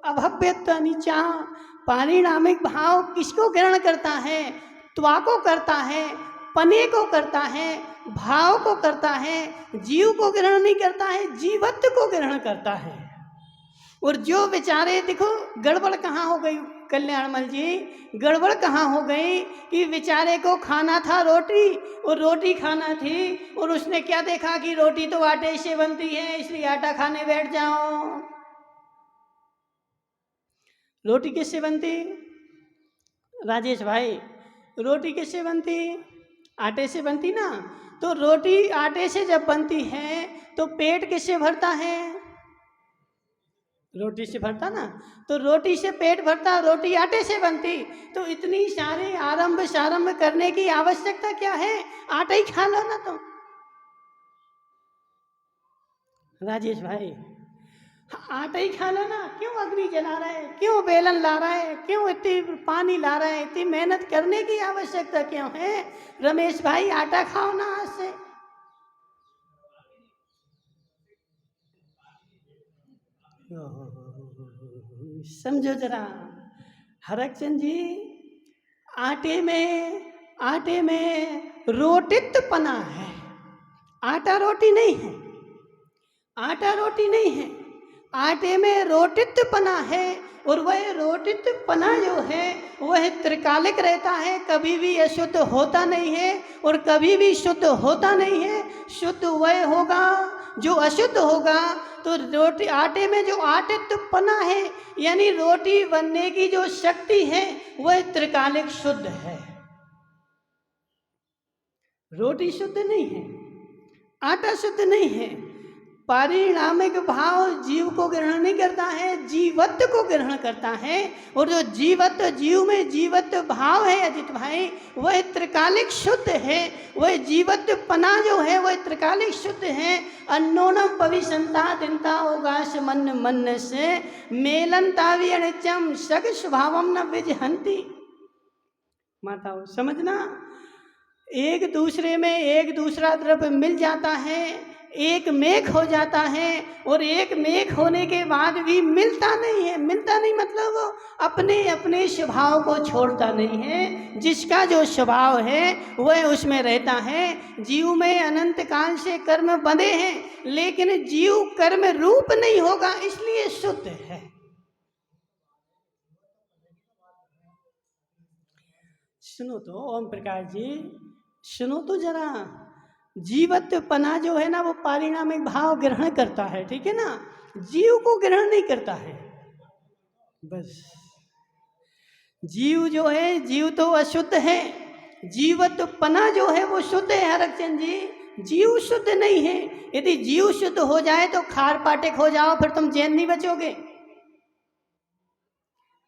Speaker 1: अभव्यत, अनिचा। पारिणामिक भाव किसको ग्रहण करता है? त्वा को करता है, पने को करता है, भाव को करता है, जीव को ग्रहण नहीं करता है, जीवत्व को ग्रहण करता है। और जो बेचारे, देखो गड़बड़ कहाँ हो गई कल्याणमल जी, गड़बड़ कहाँ हो गई कि बेचारे को खाना था रोटी, और रोटी खाना थी, और उसने क्या देखा कि रोटी तो आटे से बनती है, इसलिए आटा खाने बैठ जाओ। रोटी किससे बनती? राजेश भाई, रोटी किससे बनती? आटे से बनती ना। तो रोटी आटे से जब बनती है तो पेट किससे भरता है? रोटी से भरता ना। तो रोटी से पेट भरता, रोटी आटे से बनती, तो इतनी सारे आरंभ सारंभ करने की आवश्यकता क्या है? आटा ही खा लो ना तुम। राजेश भाई, आटा ही खा लो ना, क्यों अग्नि जला रहा है, क्यों बेलन ला रहा है, क्यों इतनी पानी ला रहा है, इतनी मेहनत करने की आवश्यकता क्यों है? रमेश भाई, आटा खाओ ना आज से। समझो जरा हरकचंद जी, आटे में रोटित्वपना है, आटा रोटी नहीं है, आटा रोटी नहीं है, आटे में रोटित्वपना है। और वह रोटित्वपना जो है वह त्रिकालिक रहता है, कभी भी अशुद्ध होता नहीं है और कभी भी शुद्ध होता नहीं है। शुद्ध वह होगा जो अशुद्ध होगा। तो रोटी, आटे में जो आटित्वपना है, यानी रोटी बनने की जो शक्ति है, वह त्रिकालिक शुद्ध है। रोटी शुद्ध नहीं है, आटा शुद्ध नहीं है। पारिणामिक भाव जीव को ग्रहण नहीं करता है, जीवत्व को ग्रहण करता है। और जो जीवत्व, जीव में जीवत्व भाव है अजित भाई, वह त्रिकालिक शुद्ध है। वह जीवत्व पना जो है वह त्रिकालिक शुद्ध है। अन्नोनम पविशंता दिनता उगाश मन मन से मेलन तावी अनिचम सग स्वभावम न विजहंती। माताओं समझना, एक दूसरे में एक दूसरा द्रव्य मिल जाता है, एक मेघ हो जाता है, और एक मेघ होने के बाद भी मिलता नहीं है। मिलता नहीं मतलब वो अपने अपने स्वभाव को छोड़ता नहीं है। जिसका जो स्वभाव है वह उसमें रहता है। जीव में अनंत काल से कर्म बंधे हैं, लेकिन जीव कर्म रूप नहीं होगा, इसलिए शुद्ध है। सुनो तो ओम प्रकाश जी, सुनो तो जरा, जीवत्व पना जो है ना वो पारिणामिक भाव ग्रहण करता है, ठीक है ना, जीव को ग्रहण नहीं करता है। बस जीव जो है, जीव तो अशुद्ध है, जीवत्वपना जो है वो शुद्ध है हरकचंद जी, जीव शुद्ध नहीं है। यदि जीव शुद्ध हो जाए तो खार पाटिक हो जाओ, फिर तुम जैन नहीं बचोगे।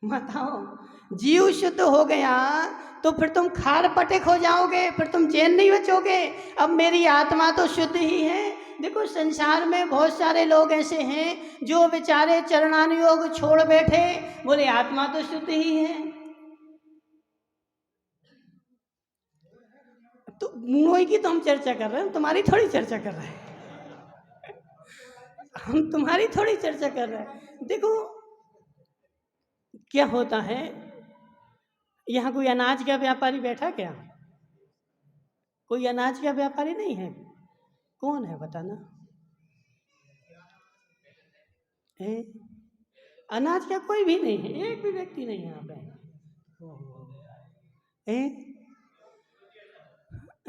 Speaker 1: बताओ, जीव शुद्ध हो गया तो फिर तुम खार पटिक हो जाओगे, फिर तुम जैन नहीं बचोगे। अब मेरी आत्मा तो शुद्ध ही है। देखो संसार में बहुत सारे लोग ऐसे हैं जो बेचारे चरणानुयोग छोड़ बैठे, बोले आत्मा तो शुद्ध ही है। तो मूणों की तो हम चर्चा कर रहे हैं, तुम्हारी थोड़ी चर्चा कर रहे हैं। हम तुम्हारी थोड़ी चर्चा कर रहे हैं। देखो क्या होता है, यहाँ कोई अनाज का व्यापारी बैठा क्या? कोई अनाज का व्यापारी नहीं है? कौन है बताना? है? अनाज का कोई भी नहीं है, एक भी व्यक्ति नहीं है यहाँ पे।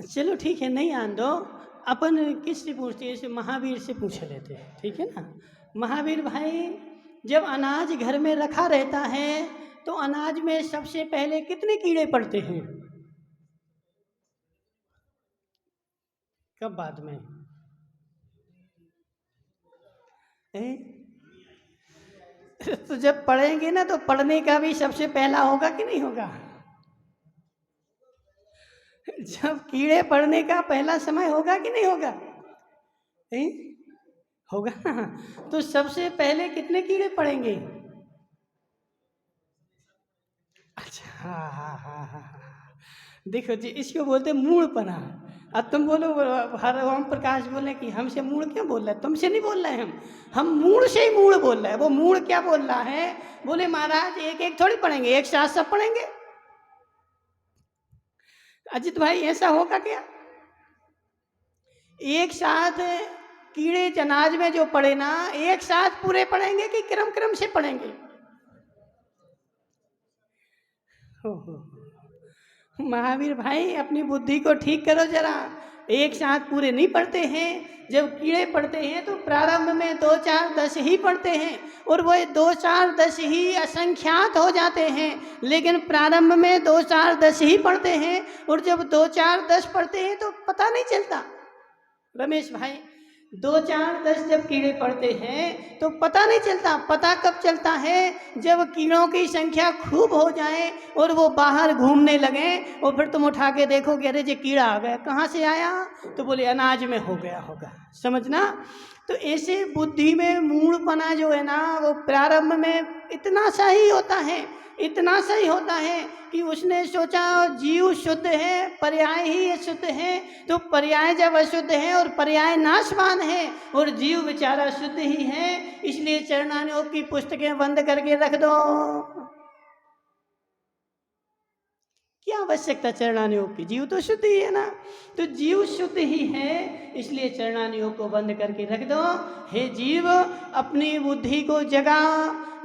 Speaker 1: चलो ठीक है, नहीं आन दो। अपन किससे पूछते हैं? महावीर से पूछ लेते हैं, ठीक है ना। महावीर भाई, जब अनाज घर में रखा रहता है तो अनाज में सबसे पहले कितने कीड़े पड़ते हैं? कब बाद में? तो जब पढ़ेंगे ना तो पढ़ने का भी सबसे पहला होगा कि नहीं होगा? जब कीड़े पड़ने का पहला समय होगा कि नहीं होगा? होगा ना। तो सबसे पहले कितने कीड़े पड़ेंगे? अच्छा, हाँ हाँ हाँ हाँ, देखो जी, इसको बोलते मूढ़पना। अब तुम बोलो, हर ओम प्रकाश बोले कि हमसे मूढ़ क्यों बोल रहा है? तुमसे नहीं बोल रहे हैं हम मूढ़ से ही मूढ़ बोल रहे हैं। वो मूढ़ क्या बोल रहा है? बोले महाराज एक एक थोड़ी पढ़ेंगे, एक साथ सब पढ़ेंगे। अजित भाई ऐसा होगा क्या? एक साथ कीड़े अनाज में जो पड़े ना, एक साथ पूरे पढ़ेंगे कि क्रम क्रम से पढ़ेंगे? महावीर भाई अपनी बुद्धि को ठीक करो जरा। एक साथ पूरे नहीं पढ़ते हैं। जब कीड़े पढ़ते हैं तो प्रारंभ में 2 4 10 ही पढ़ते हैं, और वो 2 4 10 ही असंख्यात हो जाते हैं। लेकिन प्रारंभ में 2 4 10 ही पढ़ते हैं, और जब 2 4 10 पढ़ते हैं तो पता नहीं चलता। रमेश भाई, 2 4 10 जब कीड़े पड़ते हैं तो पता नहीं चलता। पता कब चलता है? जब कीड़ों की संख्या खूब हो जाए और वो बाहर घूमने लगे, और फिर तुम उठा के देखोगे अरे ये कीड़ा आ गया, कहाँ से आया? तो बोले अनाज में हो गया होगा। समझना। तो ऐसे बुद्धि में मूढ़पना जो है ना, वो प्रारंभ में इतना सा ही होता है, इतना सा ही होता है कि उसने सोचा जीव शुद्ध है, पर्याय ही अशुद्ध है। तो पर्याय जब अशुद्ध है और पर्याय नाशवान है, और जीव बेचारा शुद्ध ही है, इसलिए चरणानुयोग की पुस्तकें बंद करके रख दो। क्या आवश्यकता चरणानुयोग की? जीव तो शुद्ध ही है ना। तो जीव शुद्ध ही है, इसलिए चरणानुयोग को बंद करके रख दो। हे जीव, अपनी बुद्धि को जगा,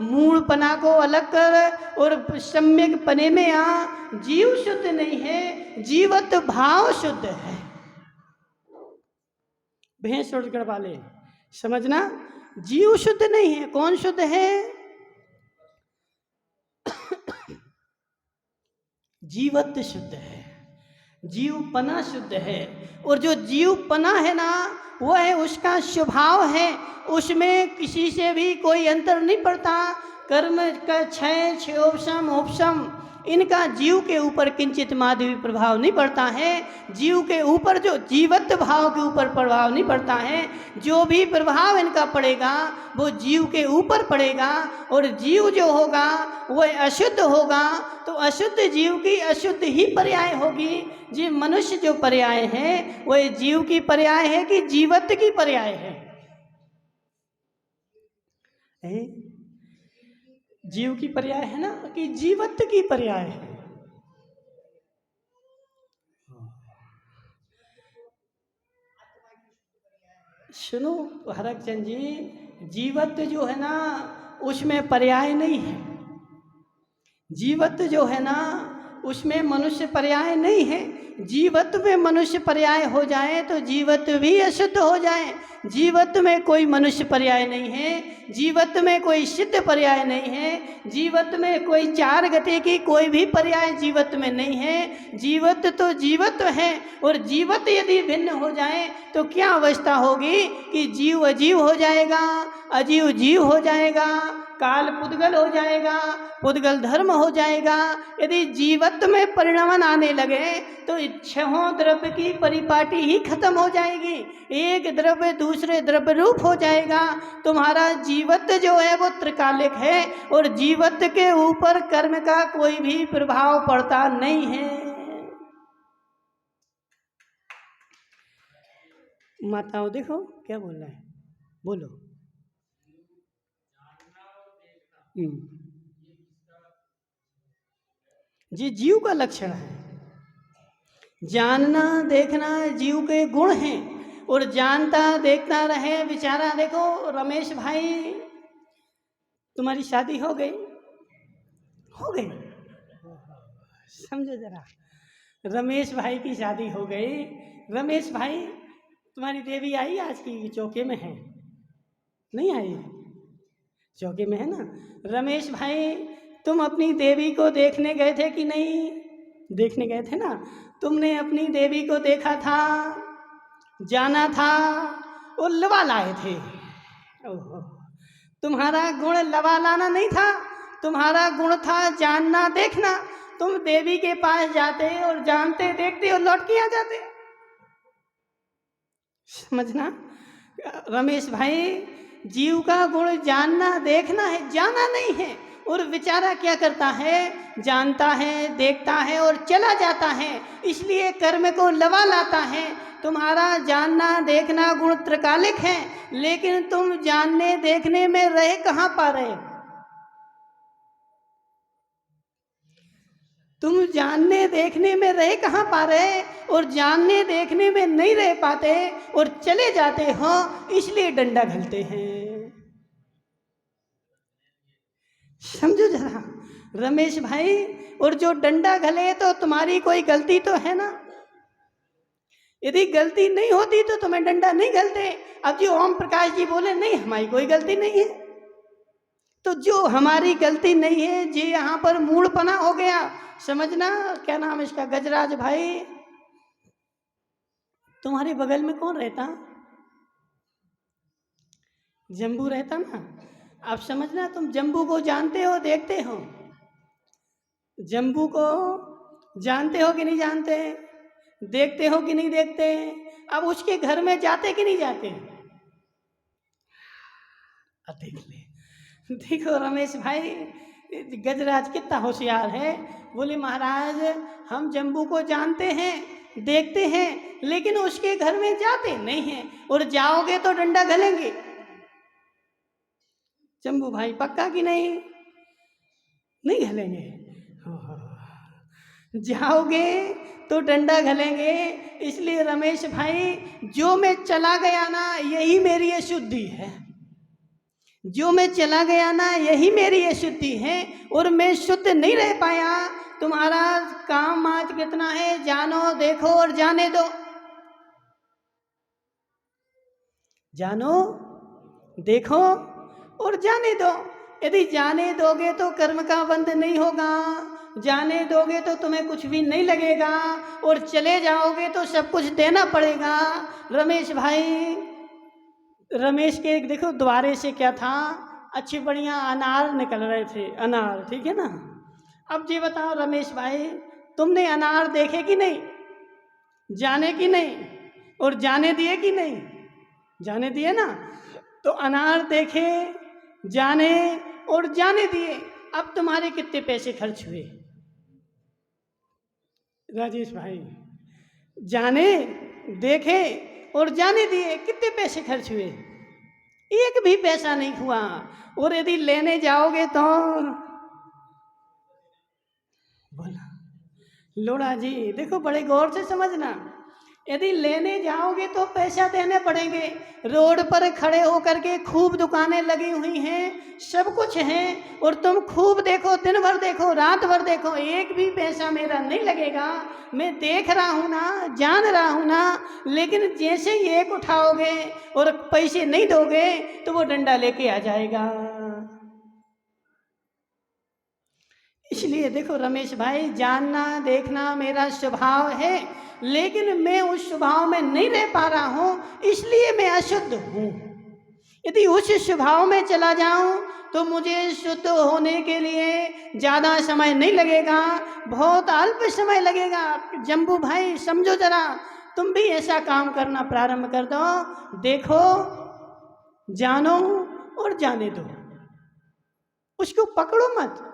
Speaker 1: मूढ़पना को अलग कर और सम्यक पने में आ। जीव शुद्ध नहीं है, जीवत भाव शुद्ध है। भैंस उड़कर वाले समझना, जीव शुद्ध नहीं है। कौन शुद्ध है? जीवत्व शुद्ध है, जीवपना शुद्ध है। और जो जीवपना है ना, वो है उसका स्वभाव है, उसमें किसी से भी कोई अंतर नहीं पड़ता। कर्म का क्षय, क्षयोपशम, उपशम, इनका जीव के ऊपर किंचित माधवी प्रभाव नहीं पड़ता है। जीव के ऊपर, जो जीवत्व भाव के ऊपर प्रभाव नहीं पड़ता है। जो भी प्रभाव इनका पड़ेगा वो जीव के ऊपर पड़ेगा, और जीव जो होगा वह अशुद्ध होगा। तो अशुद्ध जीव की अशुद्ध ही पर्याय होगी। जी मनुष्य जो पर्याय है वह जीव की पर्याय है कि जीवत्व की पर्याय है? जीव की पर्याय है ना, कि जीवत्व की पर्याय है? सुनो हरकचंद जी, जीवत्व जो है ना उसमें पर्याय नहीं है। जीवत्व जो है ना उसमें मनुष्य पर्याय नहीं है। जीवत्व में मनुष्य पर्याय हो जाए तो जीवत्व भी अशुद्ध हो जाए। जीवत में कोई मनुष्य पर्याय नहीं है, जीवत में कोई सिद्ध पर्याय नहीं है, जीवत में कोई चार गति की कोई भी पर्याय जीवत में नहीं है। जीवत तो जीवत है, और जीवत यदि भिन्न हो जाए तो क्या अवस्था होगी कि जीव अजीव हो जाएगा, अजीव जीव हो जाएगा, काल पुद्गल हो जाएगा, पुद्गल धर्म हो जाएगा। यदि जीवत्व में परिणमन आने लगे तो छहों द्रव्य की परिपाटी ही खत्म हो जाएगी, एक द्रव्य दूसरे द्रव्य रूप हो जाएगा। तुम्हारा जीवत्व जो है वो त्रिकालिक है, और जीवत्व के ऊपर कर्म का कोई भी प्रभाव पड़ता नहीं है। माताओं देखो क्या बोल रहा है, बोलो। जी जीव का लक्षण है, जानना देखना जीव के गुण हैं, और जानता देखता रहे बेचारा। देखो रमेश भाई, तुम्हारी शादी हो गई, हो गई, समझो जरा, रमेश भाई की शादी हो गई। रमेश भाई तुम्हारी देवी आई आज की चौके में है, नहीं आई, चौके में है ना। रमेश भाई तुम अपनी देवी को देखने गए थे कि नहीं, देखने गए थे ना, तुमने अपनी देवी को देखा था, जाना था, और लवा लाए थे। ओहो, तुम्हारा गुण लवा लाना नहीं था, तुम्हारा गुण था जानना देखना। तुम देवी के पास जाते और जानते देखते और लौट के आ जाते, समझना रमेश भाई। जीव का गुण जानना देखना है, जाना नहीं है। और बेचारा क्या करता है, जानता है देखता है और चला जाता है, इसलिए कर्म को लवा लाता है। तुम्हारा जानना देखना गुण त्रिकालिक है, लेकिन तुम जानने देखने में रहे कहाँ पा रहे, तुम जानने देखने में रहे कहाँ पा रहे, और जानने देखने में नहीं रह पाते और चले जाते हो, इसलिए डंडा घलते हैं। समझो जरा रमेश भाई, और जो डंडा घले तो तुम्हारी कोई गलती तो है ना, यदि गलती नहीं होती तो तुम्हें डंडा नहीं घलते। अब जो ओम प्रकाश जी बोले नहीं हमारी कोई गलती नहीं है, तो जो हमारी गलती नहीं है जी यहाँ पर मूढ़पना हो गया, समझना। क्या नाम इसका, गजराज भाई, तुम्हारे बगल में कौन रहता, जम्बू रहता ना। अब समझना, तुम जम्बू को जानते हो देखते हो, जम्बू को जानते हो कि नहीं जानते, देखते हो कि नहीं देखते। अब उसके घर में जाते कि नहीं जाते, अब देख ले। देखो रमेश भाई, गजराज कितना होशियार है, बोले महाराज हम जम्बू को जानते हैं देखते हैं, लेकिन उसके घर में जाते नहीं हैं, और जाओगे तो डंडा घलेंगे। जम्बू भाई पक्का कि नहीं, नहीं घलेंगे, जाओगे तो डंडा घलेंगे। इसलिए रमेश भाई, जो मैं चला गया ना यही मेरी अशुद्धि है, जो मैं चला गया ना यही मेरी अशुद्धि है, और मैं शुद्ध नहीं रह पाया। तुम्हारा काम आज कितना है, जानो देखो और जाने दो, जानो देखो और जाने दो। यदि जाने दोगे तो कर्म का बंध नहीं होगा, जाने दोगे तो तुम्हें कुछ भी नहीं लगेगा, और चले जाओगे तो सब कुछ देना पड़ेगा। रमेश भाई, रमेश के देखो द्वारे से क्या था, अच्छी बढ़िया अनार निकल रहे थे, अनार, ठीक है ना। अब ये बताओ रमेश भाई, तुमने अनार देखे कि नहीं, जाने कि नहीं, और जाने दिए कि नहीं, जाने दिए ना। तो अनार देखे, जाने और जाने दिए। अब तुम्हारे कितने पैसे खर्च हुए राजेश भाई, जाने देखे और जाने दिए, कितने पैसे खर्च हुए, एक भी पैसा नहीं हुआ। और यदि लेने जाओगे तो बोला लोड़ा जी, देखो बड़े गौर से समझना, यदि लेने जाओगे तो पैसा देने पड़ेंगे। रोड पर खड़े होकर के खूब दुकानें लगी हुई हैं, सब कुछ है, और तुम खूब देखो, दिन भर देखो, रात भर देखो, एक भी पैसा मेरा नहीं लगेगा। मैं देख रहा हूँ ना, जान रहा हूँ ना, लेकिन जैसे ही एक उठाओगे और पैसे नहीं दोगे तो वो डंडा लेके आ जाएगा। इसलिए देखो रमेश भाई, जानना देखना मेरा स्वभाव है, लेकिन मैं उस स्वभाव में नहीं रह पा रहा हूँ, इसलिए मैं अशुद्ध हूँ। यदि उस स्वभाव में चला जाऊं तो मुझे शुद्ध होने के लिए ज़्यादा समय नहीं लगेगा, बहुत अल्प समय लगेगा। जम्बू भाई समझो जरा, तुम भी ऐसा काम करना प्रारंभ कर दो। देखो, जानो और जाने दो, उसको पकड़ो मत।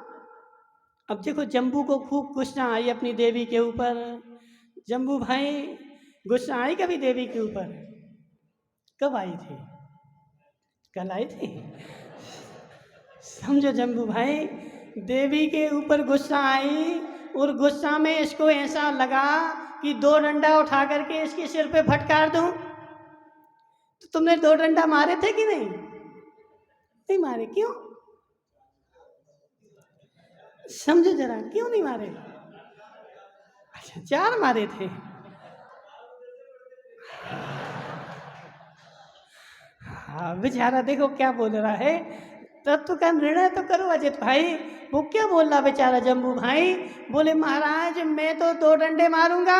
Speaker 1: अब देखो, जम्बू को खूब गुस्सा आई अपनी देवी के ऊपर। जम्बू भाई, गुस्सा आई कभी देवी के ऊपर? कब आई थी? कल आई थी। समझो जम्बू भाई, देवी के ऊपर गुस्सा आई, और गुस्सा में इसको ऐसा लगा कि 2 डंडा उठा करके इसके सिर पे फटकार दूं। तो तुमने 2 डंडा मारे थे कि नहीं? नहीं मारे। क्यों? समझो जरा, क्यों नहीं मारे? अच्छा, 4 मारे थे। हाँ बेचारा, देखो क्या बोल रहा है। तत्व का निर्णय तो करो अजित भाई। वो क्या बोल रहा बेचारा जम्बू भाई? बोले महाराज, मैं तो 2 डंडे मारूंगा,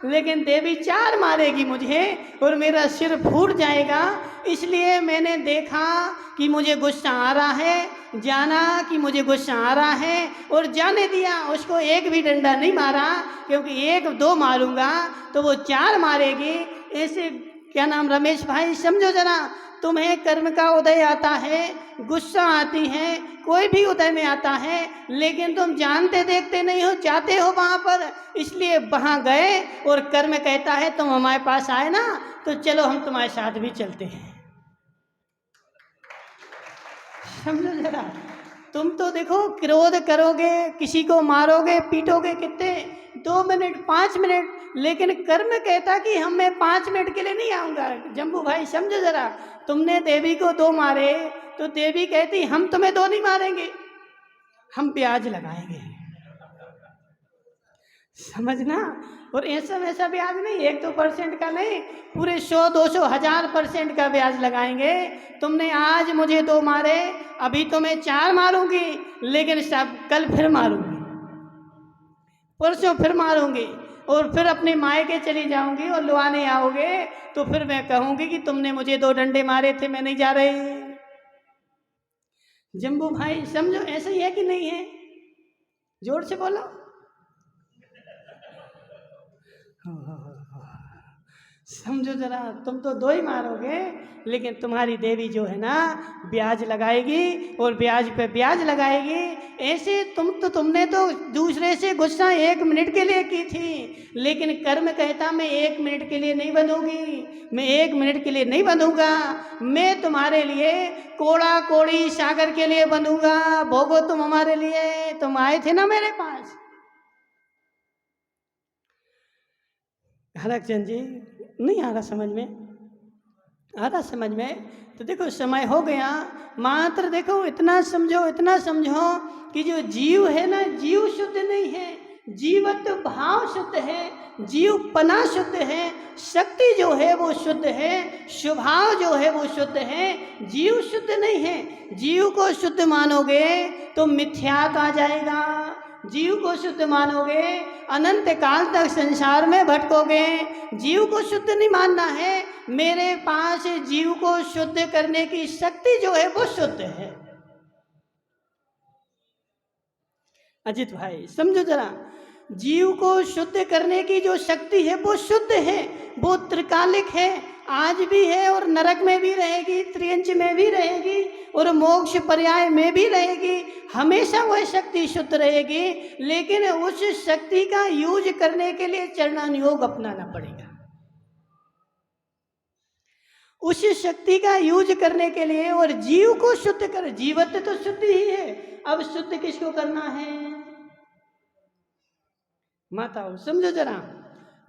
Speaker 1: लेकिन देवी 4 मारेगी मुझे और मेरा सिर फूट जाएगा। इसलिए मैंने देखा कि मुझे गुस्सा आ रहा है, जाना कि मुझे गुस्सा आ रहा है, और जाने दिया। उसको एक भी डंडा नहीं मारा, क्योंकि 1-2 मारूंगा तो वो 4 मारेगी। ऐसे क्या नाम रमेश भाई, समझो जरा, तुम्हें कर्म का उदय आता है, गुस्सा आती है, कोई भी उदय में आता है, लेकिन तुम जानते देखते नहीं हो, जाते हो वहाँ पर। इसलिए वहाँ गए और कर्म कहता है तुम हमारे पास आए ना, तो चलो हम तुम्हारे साथ भी चलते हैं। समझो जरा, तुम तो देखो क्रोध करोगे, किसी को मारोगे, पीटोगे कितने, 2 मिनट 5 मिनट, लेकिन कर्म कहता कि हम मैं 5 मिनट के लिए नहीं आऊँगा। जम्बू भाई समझो जरा, तुमने देवी को 2 मारे तो देवी कहती हम तुम्हें 2 नहीं मारेंगे, हम ब्याज लगाएंगे। समझना। और ऐसा वैसा ब्याज नहीं, 1-2% का नहीं, पूरे 100-200 1000% का ब्याज लगाएंगे। तुमने आज मुझे 2 मारे, अभी तो मैं 4 मारूंगी, लेकिन सब कल फिर मारूंगी, परसों फिर मारूंगी, और फिर अपने मायके चली जाऊंगी, और लुआने आओगे तो फिर मैं कहूंगी कि तुमने मुझे 2 डंडे मारे थे, मैं नहीं जा रही। जम्बू भाई समझो, ऐसा ही है कि नहीं है? जोर से बोलो। समझो जरा, तुम तो 2 ही मारोगे, लेकिन तुम्हारी देवी जो है ना, ब्याज लगाएगी और ब्याज पे ब्याज लगाएगी। ऐसे तुमने तो दूसरे से गुस्सा 1 मिनट के लिए की थी, लेकिन कर्म कहता मैं 1 मिनट के लिए नहीं बंधूंगी, मैं 1 मिनट के लिए नहीं बंधूंगा। मैं तुम्हारे लिए कोड़ा कोड़ी सागर के लिए बंधूंगा। भोगो तुम हमारे लिए, तुम आए थे ना मेरे पास। हरकचंद जी, नहीं आ रहा समझ में? आ रहा समझ में? तो देखो समय हो गया, मात्र देखो इतना समझो, इतना समझो कि जो जीव है ना, जीव शुद्ध नहीं है, जीवत्व भाव शुद्ध है, जीव पना शुद्ध है, शक्ति जो है वो शुद्ध है, स्वभाव जो है वो शुद्ध है, जीव शुद्ध नहीं है। जीव को शुद्ध मानोगे तो मिथ्यात्व आ जाएगा, जीव को शुद्ध मानोगे अनंत काल तक संसार में भटकोगे। जीव को शुद्ध नहीं मानना है, मेरे पास जीव को शुद्ध करने की शक्ति जो है वो शुद्ध है। अजित भाई समझो जरा, जीव को शुद्ध करने की जो शक्ति है वो शुद्ध है, वो त्रिकालिक है, आज भी है और नरक में भी रहेगी, त्रियंच में भी रहेगी और मोक्ष पर्याय में भी रहेगी। हमेशा वह शक्ति शुद्ध रहेगी, लेकिन उस शक्ति का यूज करने के लिए चरणानुयोग अपनाना पड़ेगा। उस शक्ति का यूज करने के लिए और जीव को शुद्ध कर, जीवत्व तो शुद्ध ही है, अब शुद्ध किसको करना है? माताओं समझो जरा,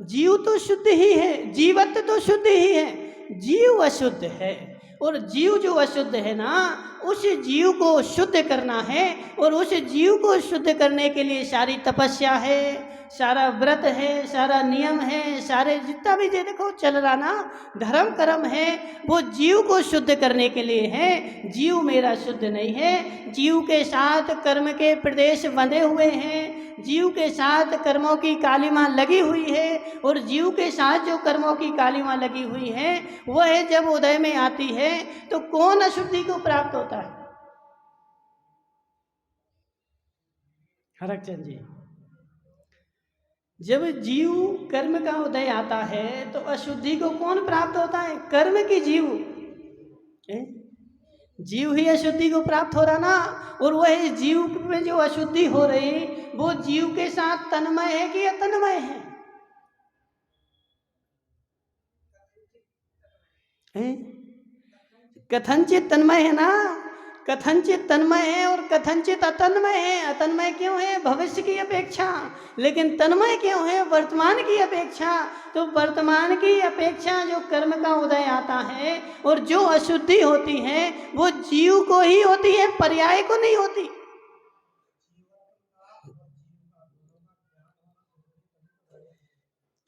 Speaker 1: जीव तो शुद्ध ही है, जीवत तो शुद्ध ही है, जीव अशुद्ध है। और जीव जो अशुद्ध है ना, उस जीव को शुद्ध करना है। और उस जीव को शुद्ध करने के लिए सारी तपस्या है, सारा व्रत है, सारा नियम है, सारे जितना भी जो देखो चल रहा ना धर्म कर्म है, वो जीव को शुद्ध करने के लिए है। जीव मेरा शुद्ध नहीं है, जीव के साथ कर्म के प्रदेश बंधे हुए हैं, जीव के साथ कर्मों की कालिमा लगी हुई है। और जीव के साथ जो कर्मों की कालिमा लगी हुई है वह जब उदय में आती है तो कौन अशुद्धि को प्राप्त होता है? हरकचंद जी, जब जीव कर्म का उदय आता है तो अशुद्धि को कौन प्राप्त होता है? कर्म की जीव। जीव ही अशुद्धि को प्राप्त हो रहा ना। और वह जीव में जो अशुद्धि हो रही वो जीव के साथ तन्मय है कि अतन्मय है? कथनचित तन्मय है ना, कथनचित तन्मय है और कथनचित अतन्मय है। अतन्मय क्यों है? भविष्य की अपेक्षा। लेकिन तन्मय क्यों है? वर्तमान की अपेक्षा। तो वर्तमान की अपेक्षा जो कर्म का उदय आता है और जो अशुद्धि होती है वो जीव को ही होती है, पर्याय को नहीं होती।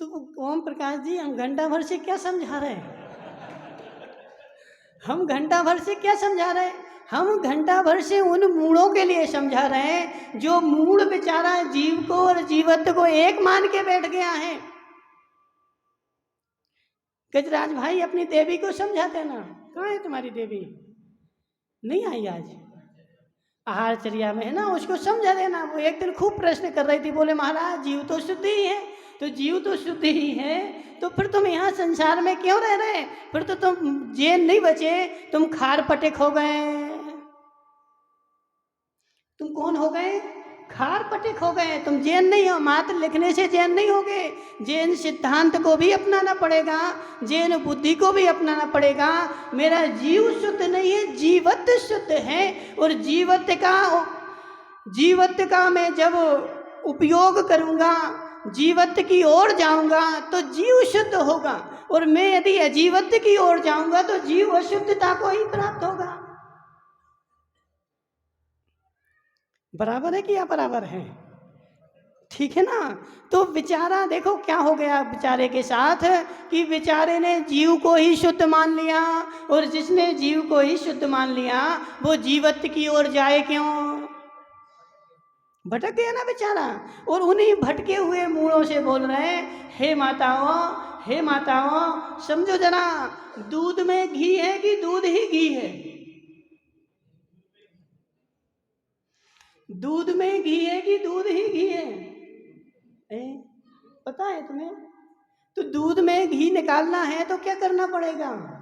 Speaker 1: तो ओम प्रकाश जी, हम घंटा भर से क्या समझा रहे हैं? हम घंटा भर से क्या समझा रहे हैं? हम घंटा भर से उन मूढ़ों के लिए समझा रहे हैं जो मूढ़ बेचारा जीव को और जीवत्व को एक मान के बैठ गया है। गजराज भाई अपनी देवी को समझाते ना, कहाँ है तुम्हारी देवी? नहीं आई आज, आहारचर्या में है ना, उसको समझा देना। वो एक दिन खूब प्रश्न कर रही थी, बोले महाराज जीव तो शुद्ध ही है। तो जीव तो शुद्ध ही है तो फिर तुम यहाँ संसार में क्यों रह रहे? फिर तो तुम जैन नहीं बचे, तुम खार पटिक हो गए। तुम कौन हो गए? खार पटिक हो गए। तुम जैन नहीं हो, मात्र लिखने से जैन नहीं होगे। जैन सिद्धांत को भी अपनाना पड़ेगा, जैन बुद्धि को भी अपनाना पड़ेगा। मेरा जीव शुद्ध नहीं है, जीवत्व शुद्ध है। और जीवत्व का मैं जब उपयोग करूँगा, जीवत्व की ओर जाऊँगा तो जीव शुद्ध होगा। और मैं यदि अजीवत्व की ओर जाऊँगा तो जीव अशुद्धता को ही प्राप्त होगा। बराबर है कि या बराबर है? ठीक है ना। तो बेचारा देखो क्या हो गया बेचारे के साथ कि बेचारे ने जीव को ही शुद्ध मान लिया। और जिसने जीव को ही शुद्ध मान लिया वो जीवत्व की ओर जाए क्यों? भटक गया ना बेचारा। और उन्हीं भटके हुए मूढ़ों से बोल रहे हैं, हे माताओं, हे माताओं, समझो जरा, दूध में घी है कि दूध ही घी है? दूध में घी है कि दूध ही घी है? पता है तुम्हें? तो दूध में घी निकालना है तो क्या करना पड़ेगा?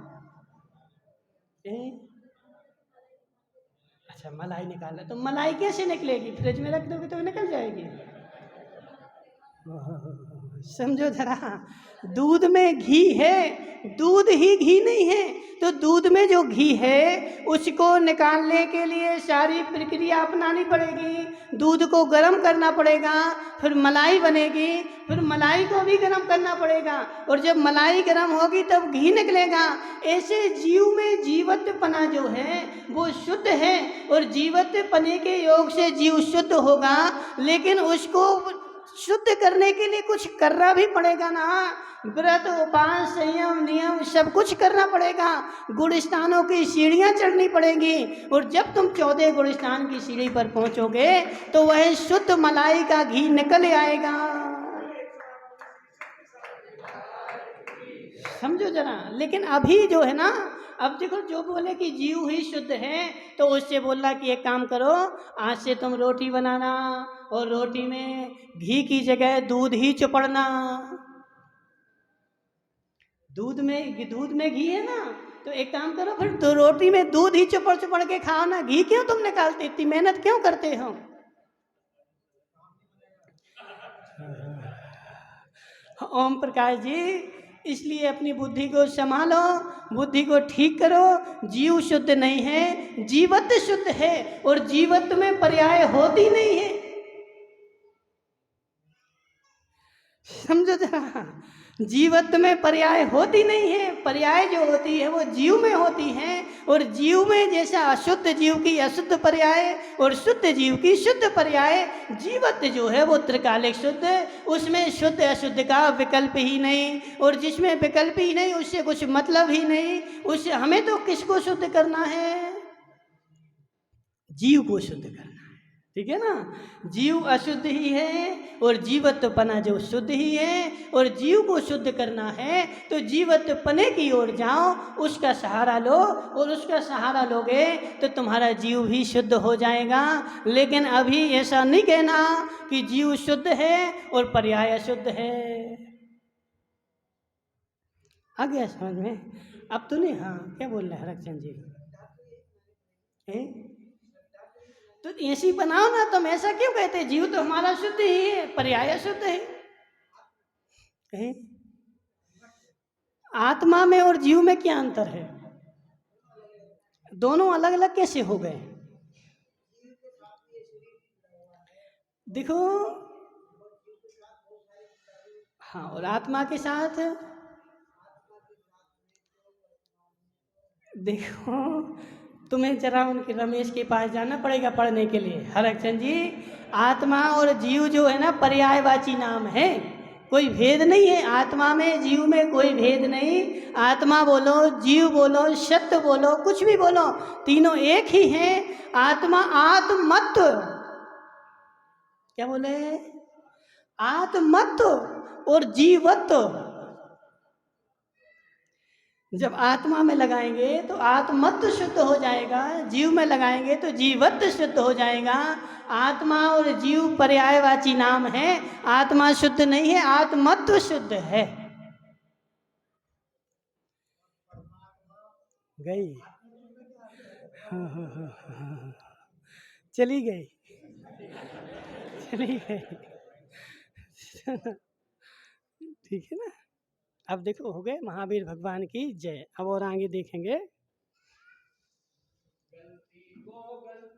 Speaker 1: अच्छा, मलाई निकालना। तो मलाई कैसे निकलेगी? फ्रिज में रख दोगे तो निकल जाएगी। समझो जरा, दूध में घी है, दूध ही घी नहीं है। तो दूध में जो घी है उसको निकालने के लिए सारी प्रक्रिया अपनानी पड़ेगी। दूध को गर्म करना पड़ेगा, फिर मलाई बनेगी, फिर मलाई को भी गर्म करना पड़ेगा। और जब मलाई गर्म होगी तब घी निकलेगा। ऐसे जीव में जीवत्वपना जो है वो शुद्ध है। और जीवत्वपने के योग से जीव शुद्ध होगा, लेकिन उसको शुद्ध करने के लिए कुछ करना भी पड़ेगा ना। व्रत, उपास, संयम, नियम सब कुछ करना पड़ेगा। गुणस्थानों की सीढ़ियाँ चढ़नी पड़ेंगी। और जब तुम 14 गुणस्थान की सीढ़ी पर पहुंचोगे तो वह शुद्ध मलाई का घी निकल आएगा। समझो जरा। लेकिन अभी जो है ना, अब देखो, जो बोले कि जीव ही शुद्ध है तो उससे बोलना कि एक काम करो, आज से तुम रोटी बनाना और रोटी में घी की जगह दूध ही चुपड़ना। दूध में घी है ना, तो एक काम करो, फिर तो रोटी में दूध ही चुपड़ चुपड़ के खाओ ना। घी क्यों तुम निकालते, इतनी मेहनत क्यों करते हो? ओम प्रकाश जी, इसलिए अपनी बुद्धि को संभालो, बुद्धि को ठीक करो। जीव शुद्ध नहीं है, जीवत्व शुद्ध है। और जीवत्व में पर्याय होती नहीं है। समझो जरा, जीवत्व में पर्याय होती नहीं है। पर्याय जो होती है वो जीव में होती है, और जीव में जैसा अशुद्ध जीव की अशुद्ध पर्याय और शुद्ध जीव की शुद्ध पर्याय, जीवत्व जो है वो त्रिकालिक शुद्ध, उसमें शुद्ध अशुद्ध का विकल्प ही नहीं, और जिसमें विकल्प ही नहीं उससे कुछ मतलब ही नहीं। उससे हमें तो किसको शुद्ध करना है? जीव को शुद्ध करना है, ठीक है ना। जीव अशुद्ध ही है और जीवत्वपना जो शुद्ध ही है, और जीव को शुद्ध करना है तो जीवत्वपने की ओर जाओ, उसका सहारा लो, और उसका सहारा लोगे तो तुम्हारा जीव भी शुद्ध हो जाएगा। लेकिन अभी ऐसा नहीं कहना कि जीव शुद्ध है और पर्याय अशुद्ध है। आ गया समझ में? अब तो नहीं। हाँ, क्या बोल रहे हैं हरकचंद जी? तो ऐसी बनाओ ना, तुम ऐसा क्यों कहते? जीव तो हमारा शुद्ध ही है, पर्याय शुद्ध है। कहीं आत्मा में और जीव में क्या अंतर है? दोनों अलग अलग कैसे हो गए? देखो, हाँ, और आत्मा के साथ देखो, तुम्हें जरा उनके रमेश के पास जाना पड़ेगा पढ़ने के लिए। हरकचंद जी, आत्मा और जीव जो है ना पर्यायवाची नाम है, कोई भेद नहीं है। आत्मा में जीव में कोई भेद नहीं। आत्मा बोलो, जीव बोलो, सत्य बोलो, कुछ भी बोलो, तीनों एक ही हैं। आत्मा आत्मत्व, क्या बोले? आत्मत्व और जीवत्व। जब आत्मा में लगाएंगे तो आत्मत्व शुद्ध हो जाएगा, जीव में लगाएंगे तो जीवत्व शुद्ध हो जाएगा। आत्मा और जीव पर्यायवाची नाम है। आत्मा शुद्ध नहीं है, आत्मत्व शुद्ध है। गई? हाँ हाँ हाँ हाँ हाँ। चली गई, चली गई। ठीक है ना। अब देखो, हो गए। महावीर भगवान की जय। अब और आगे देखेंगे।